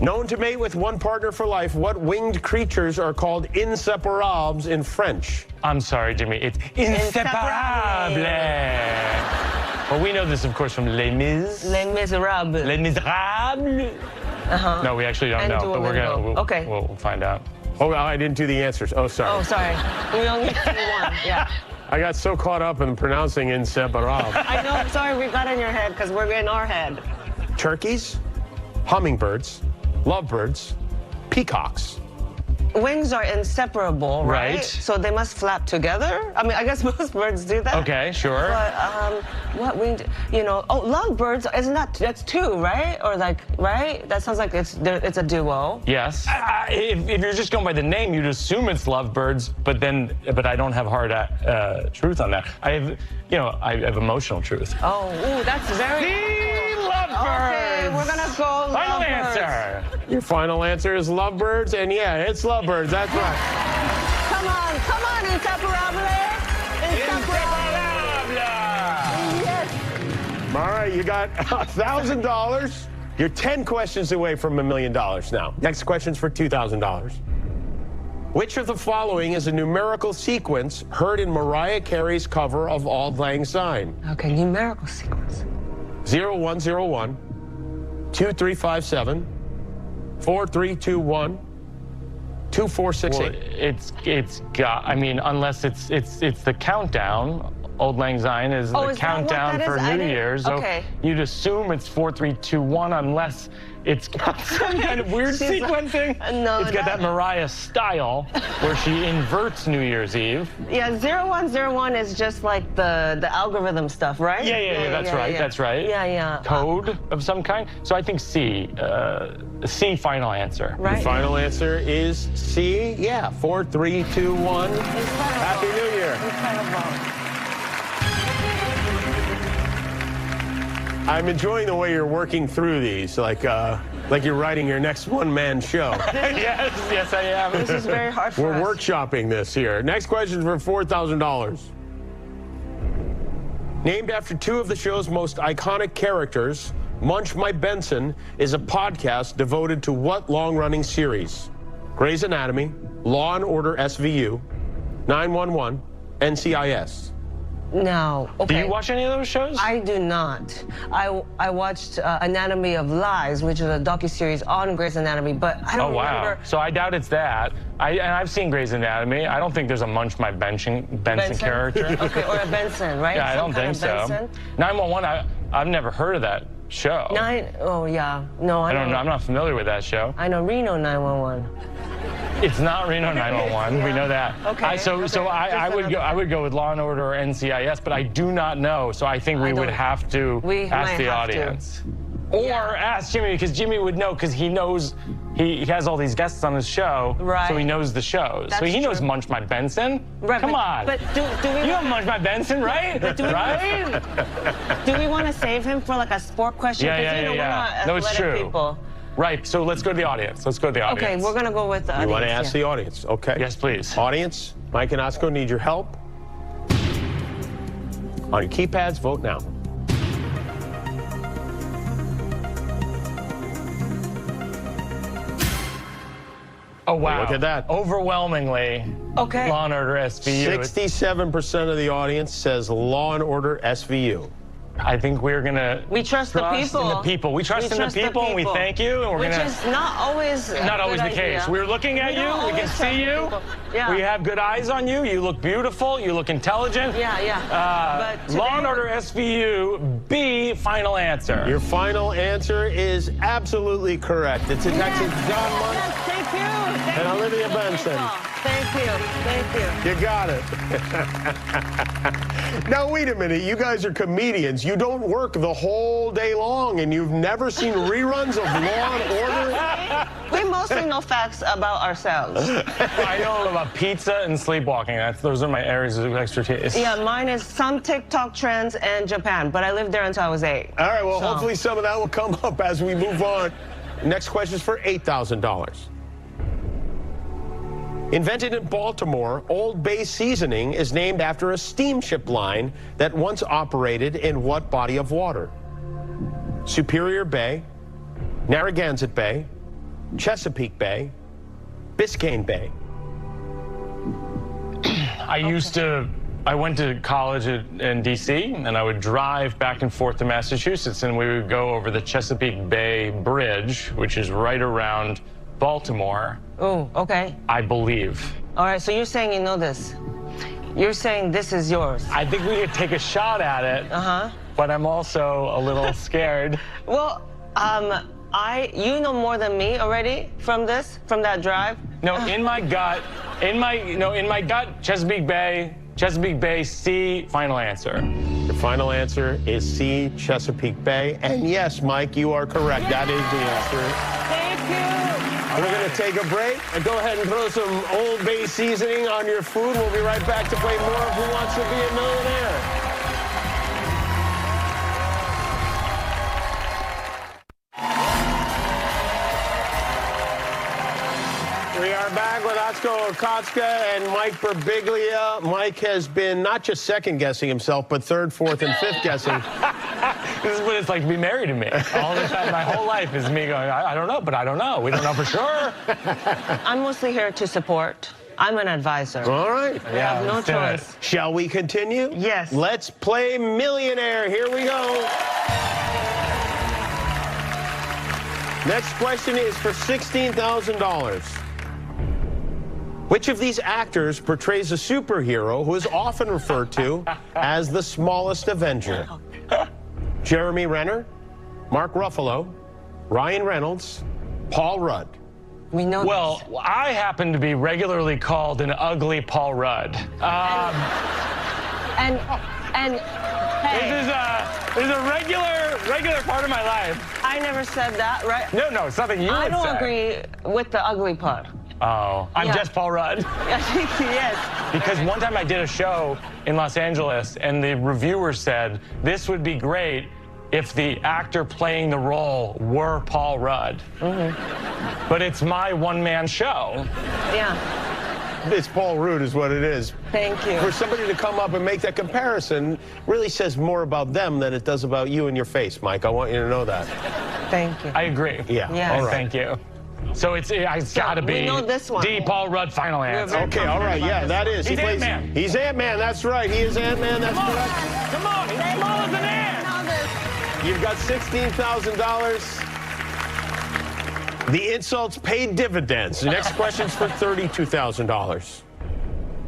[SPEAKER 4] Known to mate with one partner for life, what winged creatures are called inseparables in French?
[SPEAKER 8] I'm sorry, Jimmy. It's inséparable. Well, we know this, of course, from Les Mis.
[SPEAKER 9] Les Miserables.
[SPEAKER 8] Les Miserables. No, we actually don't know, but we'll find out.
[SPEAKER 4] Oh, I didn't do the answers. Oh, sorry.
[SPEAKER 9] Oh, sorry. We only see one. Yeah.
[SPEAKER 4] I got so caught up in pronouncing inseparable.
[SPEAKER 9] I know. I'm sorry. We got in your head because we're in our head.
[SPEAKER 4] Turkeys, hummingbirds, lovebirds, peacocks.
[SPEAKER 9] Wings are inseparable, right?
[SPEAKER 8] So
[SPEAKER 9] they must flap together? I mean, I guess most birds do that.
[SPEAKER 8] Okay, sure.
[SPEAKER 9] But what wing, lovebirds, isn't that's two, right? Or right? That sounds like it's a duo.
[SPEAKER 8] Yes. If you're just going by the name, you'd assume it's lovebirds, but I don't have hard truth on that. I have emotional truth.
[SPEAKER 9] Oh, that's very...
[SPEAKER 8] lovebirds!
[SPEAKER 9] Okay, we're gonna go
[SPEAKER 8] Final
[SPEAKER 9] lovebirds.
[SPEAKER 8] answer.
[SPEAKER 4] Your final answer is lovebirds, and yeah, it's lovebirds. That's right.
[SPEAKER 9] Come on, inseparable. Yes.
[SPEAKER 4] All right, you got $1,000. You're 10 questions away from $1 million now. Next question's for $2,000. Which of the following is a numerical sequence heard in Mariah Carey's cover of Auld Lang Syne?
[SPEAKER 9] Okay, numerical sequence.
[SPEAKER 4] 0101, 2357, 4321, 2468.
[SPEAKER 8] Well, it's got. I mean, unless it's the countdown. Auld Lang Syne is the countdown for New Year's. So you'd assume it's 4321 unless it's got some kind of weird sequencing.
[SPEAKER 9] No,
[SPEAKER 8] it's got that Mariah style where she inverts New Year's Eve.
[SPEAKER 9] Yeah, 0101 is just like the algorithm stuff, right?
[SPEAKER 8] Yeah, that's right. That's right.
[SPEAKER 9] Yeah.
[SPEAKER 8] Code of some kind. So I think C. C, final answer.
[SPEAKER 9] Right.
[SPEAKER 4] Your final answer is C. Yeah, 4321. Happy New Year.
[SPEAKER 9] Incredible.
[SPEAKER 4] I'm enjoying the way you're working through these, like you're writing your next one-man show.
[SPEAKER 8] yes, I am.
[SPEAKER 9] This is very hard for
[SPEAKER 4] We're
[SPEAKER 9] us.
[SPEAKER 4] workshopping this here. Next question for $4,000. Named after two of the show's most iconic characters, Munch My Benson is a podcast devoted to what long-running series? Grey's Anatomy, Law and Order SVU, 911, NCIS.
[SPEAKER 9] No. Okay.
[SPEAKER 8] Do you watch any of those shows?
[SPEAKER 9] I do not. I watched Anatomy of Lies, which is a docuseries on Grey's Anatomy, but I don't remember.
[SPEAKER 8] So I doubt it's that. And I've seen Grey's Anatomy. I don't think there's a Munch My Benson character.
[SPEAKER 9] Okay, or a Benson, right?
[SPEAKER 8] Yeah, I don't think so. 911, I've never heard of that show.
[SPEAKER 9] Oh, yeah. No, I don't know.
[SPEAKER 8] I'm not familiar with that show.
[SPEAKER 9] I know Reno 911.
[SPEAKER 8] It's not Reno 911.
[SPEAKER 9] Yeah.
[SPEAKER 8] We know that.
[SPEAKER 9] Okay.
[SPEAKER 8] I would go with Law and Order or NCIS, but I do not know. So I think we would have to ask the audience. Or ask Jimmy, because Jimmy would know, because he knows he has all these guests on his show, so he knows the shows.
[SPEAKER 9] That's
[SPEAKER 8] so he knows
[SPEAKER 9] true.
[SPEAKER 8] Munch My Benson.
[SPEAKER 9] Right,
[SPEAKER 8] Come on.
[SPEAKER 9] But do we?
[SPEAKER 8] You know Munch My Benson, right?
[SPEAKER 9] Right? Do we want to save him for like a sport question?
[SPEAKER 8] Yeah.
[SPEAKER 9] We're not
[SPEAKER 8] No, it's
[SPEAKER 9] athletic
[SPEAKER 8] true.
[SPEAKER 9] People.
[SPEAKER 8] Right, so let's go to the audience.
[SPEAKER 9] Okay, we're going to go with the audience.
[SPEAKER 4] You want to ask the audience, okay?
[SPEAKER 8] Yes, please.
[SPEAKER 4] Audience, Mike and Oscar need your help. On your keypads, vote now.
[SPEAKER 8] Oh, wow.
[SPEAKER 4] Look at that.
[SPEAKER 8] Overwhelmingly, Law and Order SVU.
[SPEAKER 4] 67% of the audience says Law and Order SVU.
[SPEAKER 8] I think we're going to
[SPEAKER 9] We trust the people.
[SPEAKER 8] We trust in the people, and we thank you. And we're
[SPEAKER 9] Which is not always
[SPEAKER 8] the case. We're looking at you. We can see you.
[SPEAKER 9] Yeah.
[SPEAKER 8] We have good eyes on you. You look beautiful. You look intelligent.
[SPEAKER 9] Yeah. But
[SPEAKER 8] Law and Order SVU, B, final answer.
[SPEAKER 4] Your final answer is absolutely correct. It's Detectives John Munch
[SPEAKER 9] Thank you.
[SPEAKER 4] and Olivia Benson.
[SPEAKER 9] Thank you.
[SPEAKER 4] You got it. Now, wait a minute. You guys are comedians. You don't work the whole day long, and you've never seen reruns of Law and Order?
[SPEAKER 9] We mostly know facts about ourselves.
[SPEAKER 8] I know about pizza and sleepwalking. Those are my areas of expertise.
[SPEAKER 9] Yeah, mine is some TikTok trends and Japan, but I lived there until I was 8.
[SPEAKER 4] All right, well, hopefully some of that will come up as we move on. Next question is for $8,000. Invented in Baltimore, Old Bay seasoning is named after a steamship line that once operated in what body of water? Superior Bay, Narragansett Bay, Chesapeake Bay, Biscayne Bay.
[SPEAKER 8] I went to college in D.C., and I would drive back and forth to Massachusetts, and we would go over the Chesapeake Bay Bridge, which is right around Baltimore.
[SPEAKER 9] Oh, okay.
[SPEAKER 8] I believe.
[SPEAKER 9] All right, so you're saying you know this. You're saying this is yours.
[SPEAKER 8] I think we could take a shot at it. But I'm also a little scared.
[SPEAKER 9] Well, you know more than me already from that drive.
[SPEAKER 8] No, in my gut, Chesapeake Bay, C, final answer.
[SPEAKER 4] Your final answer is C, Chesapeake Bay. And yes, Mike, you are correct. That is the answer.
[SPEAKER 9] Thank you.
[SPEAKER 4] We're going to take a break and go ahead and throw some Old Bay seasoning on your food. We'll be right back to play more of Who Wants to Be a Millionaire. We are back with Osko Okotska and Mike Birbiglia. Mike has been not just second-guessing himself, but third, fourth, and fifth guessing.
[SPEAKER 8] This is what it's like to be married to me. All the time, my whole life is me going, I don't know, but I don't know. We don't know for sure.
[SPEAKER 9] I'm mostly here to support. I'm an advisor.
[SPEAKER 4] All right.
[SPEAKER 9] I have no choice.
[SPEAKER 4] Shall we continue?
[SPEAKER 9] Yes.
[SPEAKER 4] Let's play Millionaire. Here we go. Next question is for $16,000. Which of these actors portrays a superhero who is often referred to as the smallest Avenger? Jeremy Renner, Mark Ruffalo, Ryan Reynolds, Paul Rudd.
[SPEAKER 9] We know
[SPEAKER 8] Well, I happen to be regularly called an ugly Paul Rudd.
[SPEAKER 9] And hey,
[SPEAKER 8] This is a regular part of my life.
[SPEAKER 9] I never said that, right?
[SPEAKER 8] No, it's nothing you
[SPEAKER 9] I
[SPEAKER 8] would
[SPEAKER 9] don't
[SPEAKER 8] say.
[SPEAKER 9] agree with the ugly part.
[SPEAKER 8] Oh, I'm just Paul Rudd.
[SPEAKER 9] Yes.
[SPEAKER 8] Because one time I did a show in Los Angeles, and the reviewer said, this would be great if the actor playing the role were Paul Rudd. But it's my one-man show.
[SPEAKER 9] Yeah.
[SPEAKER 4] It's Paul Rudd is what it is.
[SPEAKER 9] Thank you.
[SPEAKER 4] For somebody to come up and make that comparison really says more about them than it does about you and your face, Mike. I want you to know that.
[SPEAKER 9] Thank you.
[SPEAKER 8] I agree.
[SPEAKER 4] Yeah.
[SPEAKER 9] Yes.
[SPEAKER 8] And
[SPEAKER 4] All right.
[SPEAKER 8] thank you. So it's gotta be
[SPEAKER 9] we know this one.
[SPEAKER 8] D. Paul Rudd final answer.
[SPEAKER 4] Okay, all right, yeah, that is.
[SPEAKER 8] He's Ant-Man.
[SPEAKER 4] He's Ant-Man, that's right. He is Ant-Man, that's correct.
[SPEAKER 8] Come on, he's small as an ant.
[SPEAKER 4] You've got $16,000. The insults paid dividends. The next question's for $32,000.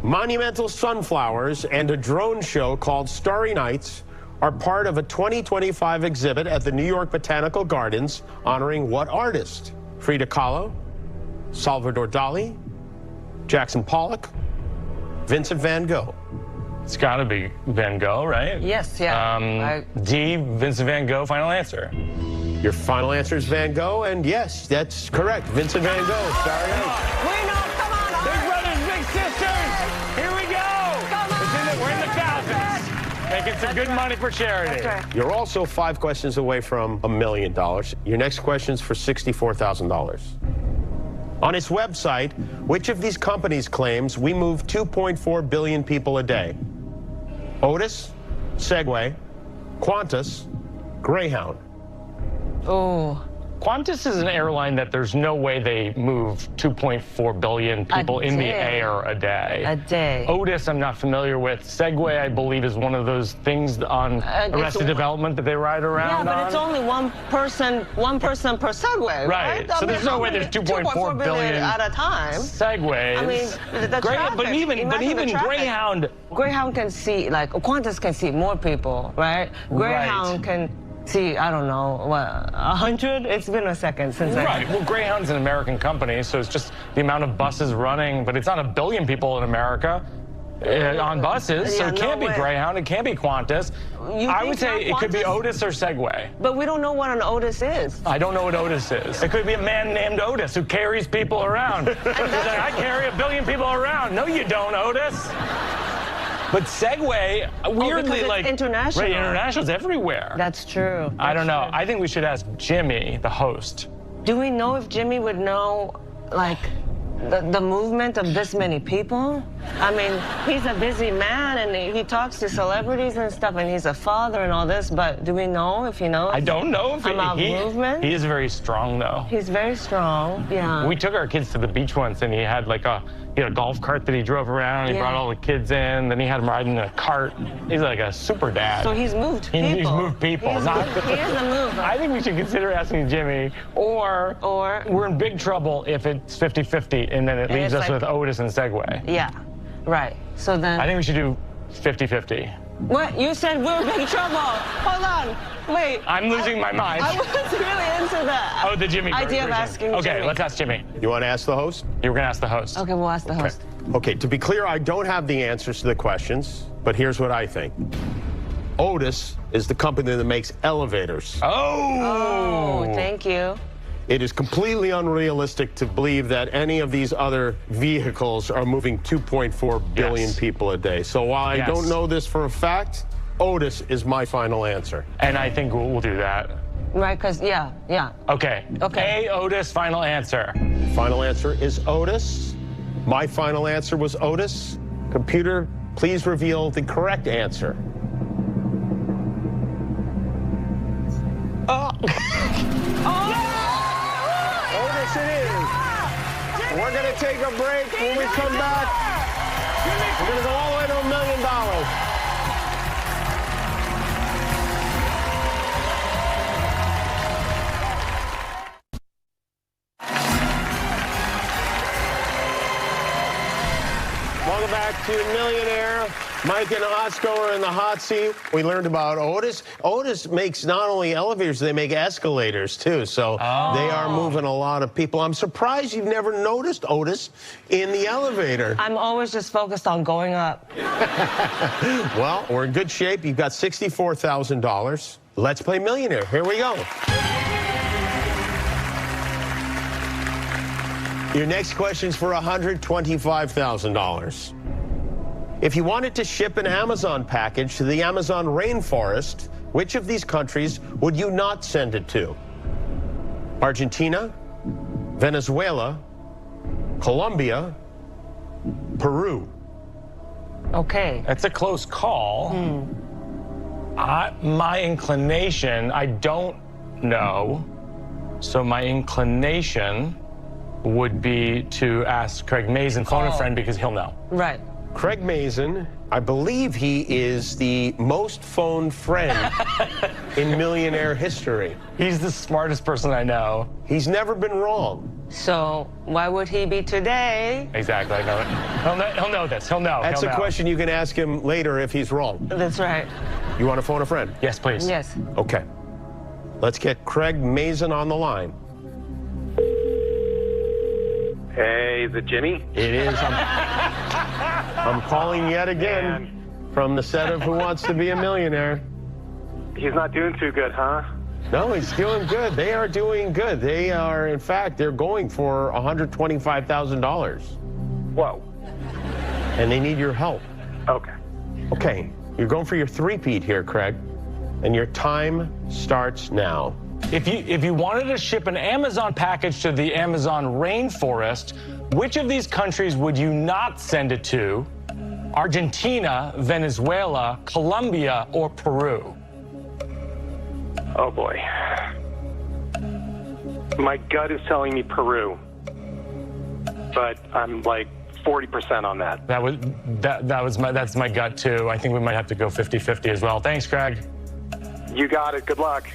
[SPEAKER 4] Monumental sunflowers and a drone show called Starry Nights are part of a 2025 exhibit at the New York Botanical Gardens honoring what artist? Frida Kahlo, Salvador Dali, Jackson Pollock, Vincent van Gogh.
[SPEAKER 8] It's gotta be Van Gogh, right?
[SPEAKER 9] Yes, yeah.
[SPEAKER 8] D. Vincent van Gogh final answer.
[SPEAKER 4] Your final answer is Van Gogh, and yes, that's correct. Vincent van Gogh, Starry Nights.
[SPEAKER 9] We know, come on.
[SPEAKER 8] Big brothers, big sisters. Here we go. We're in the thousands. Making some good money for charity.
[SPEAKER 9] That's right.
[SPEAKER 4] You're also 5 questions away from $1 million. Your next question's for $64,000. On its website, which of these companies claims we move 2.4 billion people a day? Otis, Segway, Qantas, Greyhound.
[SPEAKER 9] Oh.
[SPEAKER 8] Qantas is an airline that there's no way they move 2.4 billion people in the air a day.
[SPEAKER 9] A day.
[SPEAKER 8] Otis, I'm not familiar with. Segway, I believe, is one of those things on Arrested Development that they ride around
[SPEAKER 9] Yeah, but it's only one person per Segway, right?
[SPEAKER 8] So there's no way there's 2.4 billion
[SPEAKER 9] at a time.
[SPEAKER 8] Segways.
[SPEAKER 9] I mean, the traffic.
[SPEAKER 8] But even Greyhound.
[SPEAKER 9] Greyhound can see, like, Qantas can see more people, right? Greyhound can see, I don't know, what, 100? It's been a second since
[SPEAKER 8] Right. Well, Greyhound's an American company, so it's just the amount of buses running, but it's not 1 billion people in America on buses, so it can't be Greyhound, it can't be Qantas. I would say it could be Otis or Segway.
[SPEAKER 9] But we don't know what an Otis is.
[SPEAKER 8] I don't know what Otis is. It could be a man named Otis who carries people around. He's like, I carry 1 billion people around. No, you don't, Otis. But Segway, weirdly,
[SPEAKER 9] it's
[SPEAKER 8] like
[SPEAKER 9] international.
[SPEAKER 8] Right, international's everywhere.
[SPEAKER 9] That's true.
[SPEAKER 8] I don't know. I think we should ask Jimmy, the host.
[SPEAKER 9] Do we know if Jimmy would know, like, the movement of this many people? I mean, he's a busy man and he talks to celebrities and stuff, and he's a father and all this, but do we know if he knows?
[SPEAKER 8] I don't know if
[SPEAKER 9] about movement?
[SPEAKER 8] He is very strong, though.
[SPEAKER 9] He's very strong, yeah.
[SPEAKER 8] We took our kids to the beach once, and he had like a golf cart that he drove around. He brought all the kids in. Then he had them riding a cart. He's like a super dad.
[SPEAKER 9] So he's moved people.
[SPEAKER 8] He's moved people.
[SPEAKER 9] He is a mover.
[SPEAKER 8] I think we should consider asking Jimmy, or we're in big trouble if it's 50-50, and then it leaves us with Otis and Segway.
[SPEAKER 9] Yeah, right. So then
[SPEAKER 8] I think we should do 50-50.
[SPEAKER 9] What? You said we're in big trouble. Hold on. Wait.
[SPEAKER 8] I'm losing my mind.
[SPEAKER 9] I wasn't really into that.
[SPEAKER 8] Oh, the Jimmy
[SPEAKER 9] idea of
[SPEAKER 8] version.
[SPEAKER 9] asking
[SPEAKER 8] Okay,
[SPEAKER 9] Jimmy.
[SPEAKER 8] let's ask Jimmy.
[SPEAKER 4] You want to ask the host?
[SPEAKER 8] You were going to ask the host.
[SPEAKER 9] Okay, we'll ask the host.
[SPEAKER 4] Okay, to be clear, I don't have the answers to the questions, but here's what I think. Otis is the company that makes elevators.
[SPEAKER 9] Oh, thank you.
[SPEAKER 4] It is completely unrealistic to believe that any of these other vehicles are moving 2.4 billion people a day. So while I don't know this for a fact, Otis is my final answer.
[SPEAKER 8] And I think we'll do that.
[SPEAKER 9] Right, because, yeah.
[SPEAKER 8] Okay. A, Otis, final answer.
[SPEAKER 4] Final answer is Otis. My final answer was Otis. Computer, please reveal the correct answer. Otis it is. We're going to take a break. When we come back, we're going to go all the way to $1 million. Welcome back to Millionaire. Mike and Osco are in the hot seat. We learned about Otis. Otis makes not only elevators, they make escalators too. So they are moving a lot of people. I'm surprised you've never noticed Otis in the elevator.
[SPEAKER 9] I'm always just focused on going up.
[SPEAKER 4] Well, we're in good shape. You've got $64,000. Let's play Millionaire. Here we go. Your next question's for $125,000. If you wanted to ship an Amazon package to the Amazon rainforest, which of these countries would you not send it to? Argentina, Venezuela, Colombia, Peru.
[SPEAKER 9] Okay.
[SPEAKER 8] It's a close call. My inclination, I don't know. So my inclination would be to ask Craig Mazin, phone a friend, because he'll know.
[SPEAKER 9] Right.
[SPEAKER 4] Craig Mazin, I believe he is the most phoned friend in Millionaire history.
[SPEAKER 8] He's the smartest person I know.
[SPEAKER 4] He's never been wrong.
[SPEAKER 9] So why would he be today?
[SPEAKER 8] Exactly, I know it. He'll know this, he'll know.
[SPEAKER 4] That's
[SPEAKER 8] he'll
[SPEAKER 4] a
[SPEAKER 8] know.
[SPEAKER 4] question you can ask him later if he's wrong.
[SPEAKER 9] That's right.
[SPEAKER 4] You want to phone a friend?
[SPEAKER 8] Yes, please.
[SPEAKER 9] Yes.
[SPEAKER 4] Okay. Let's get Craig Mazin on the line.
[SPEAKER 10] Hey, is it Jimmy?
[SPEAKER 4] It is. I'm calling yet again from the set of Who Wants to Be a Millionaire.
[SPEAKER 10] He's not doing too good, huh?
[SPEAKER 4] No, he's doing good. They are doing good. They are, in fact, they're going for $125,000.
[SPEAKER 10] Whoa.
[SPEAKER 4] And they need your help.
[SPEAKER 10] Okay.
[SPEAKER 4] Okay, you're going for your three-peat here, Craig. And your time starts now.
[SPEAKER 8] If you wanted to ship an Amazon package to the Amazon rainforest, which of these countries would you not send it to? Argentina, Venezuela, Colombia, or Peru?
[SPEAKER 10] Oh, boy. My gut is telling me Peru. But I'm like 40% on that.
[SPEAKER 8] That's my gut too. I think we might have to go 50-50 as well. Thanks, Craig.
[SPEAKER 10] You got it. Good luck.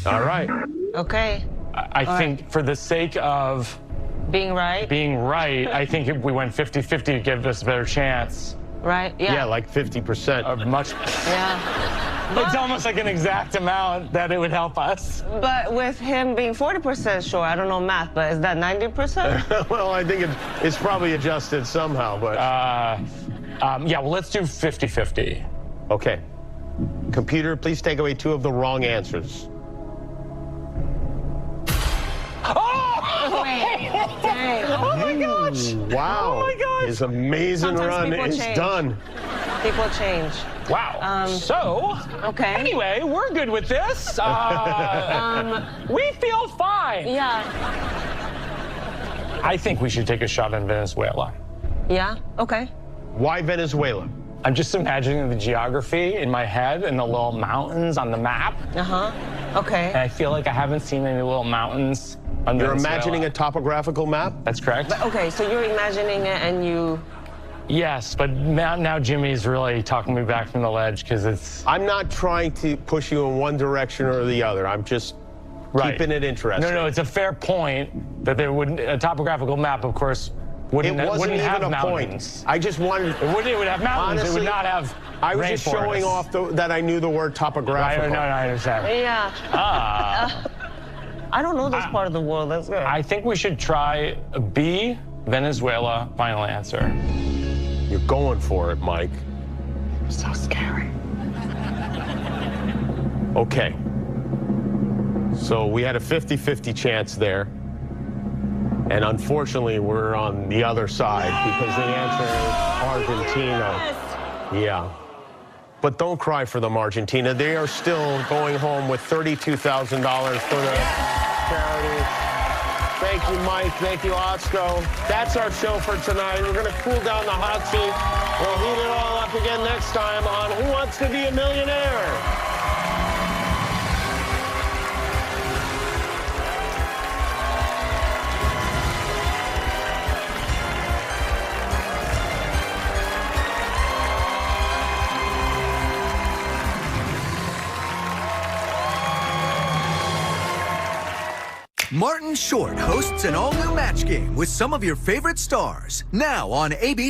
[SPEAKER 4] All right.
[SPEAKER 9] Okay.
[SPEAKER 8] I think for the sake of
[SPEAKER 9] Being right?
[SPEAKER 8] being right, I think if we went 50-50 to give us a better chance
[SPEAKER 9] Right? Yeah.
[SPEAKER 4] Yeah, like 50%.
[SPEAKER 8] of much.
[SPEAKER 9] Yeah.
[SPEAKER 8] It's almost like an exact amount that it would help us.
[SPEAKER 9] But with him being 40% sure, I don't know math, but is that 90%?
[SPEAKER 4] Well, I think it's probably adjusted somehow, but...
[SPEAKER 8] Yeah, well, let's do 50-50.
[SPEAKER 4] Okay. Computer, please take away 2 of the wrong answers.
[SPEAKER 9] Wait. Dang.
[SPEAKER 8] Oh my gosh!
[SPEAKER 4] Wow.
[SPEAKER 8] Oh my gosh!
[SPEAKER 4] His amazing
[SPEAKER 9] Sometimes
[SPEAKER 4] run
[SPEAKER 9] people
[SPEAKER 4] is
[SPEAKER 9] change.
[SPEAKER 4] done.
[SPEAKER 9] People change.
[SPEAKER 8] Wow. So,
[SPEAKER 9] Okay.
[SPEAKER 8] anyway, we're good with this. We feel fine.
[SPEAKER 9] Yeah.
[SPEAKER 8] I think we should take a shot in Venezuela.
[SPEAKER 9] Yeah? Okay.
[SPEAKER 4] Why Venezuela?
[SPEAKER 8] I'm just imagining the geography in my head and the little mountains on the map.
[SPEAKER 9] Uh-huh. Okay.
[SPEAKER 8] And I feel like I haven't seen any little mountains on
[SPEAKER 4] You're
[SPEAKER 8] Venezuela.
[SPEAKER 4] imagining a topographical map?
[SPEAKER 8] That's correct.
[SPEAKER 9] Okay, so you're imagining it and you...
[SPEAKER 8] Yes, but now Jimmy's really talking me back from the ledge because it's...
[SPEAKER 4] I'm not trying to push you in one direction or the other. I'm just keeping it interesting.
[SPEAKER 8] No, it's a fair point that there wouldn't... A topographical map, of course, wouldn't
[SPEAKER 4] even
[SPEAKER 8] have
[SPEAKER 4] a
[SPEAKER 8] mountains.
[SPEAKER 4] point. I just wanted...
[SPEAKER 8] It would have mountains.
[SPEAKER 4] Honestly,
[SPEAKER 8] it would not have
[SPEAKER 4] I was just showing off that I knew the word topographical.
[SPEAKER 8] I understand.
[SPEAKER 9] Yeah. I don't know this part of the world. That's good.
[SPEAKER 8] I think we should try B, Venezuela, final answer.
[SPEAKER 4] You're going for it, Mike.
[SPEAKER 9] So scary.
[SPEAKER 4] Okay. So we had a 50-50 chance there. And unfortunately, we're on the other side because the answer is Argentina. Yeah. But don't cry for them, Argentina. They are still going home with $32,000 for the charity. Thank you, Mike. Thank you, Osco. That's our show for tonight. We're going to cool down the hot seat. We'll heat it all up again next time on Who Wants to Be a Millionaire?
[SPEAKER 11] Martin Short hosts an all-new match game with some of your favorite stars. Now on ABC.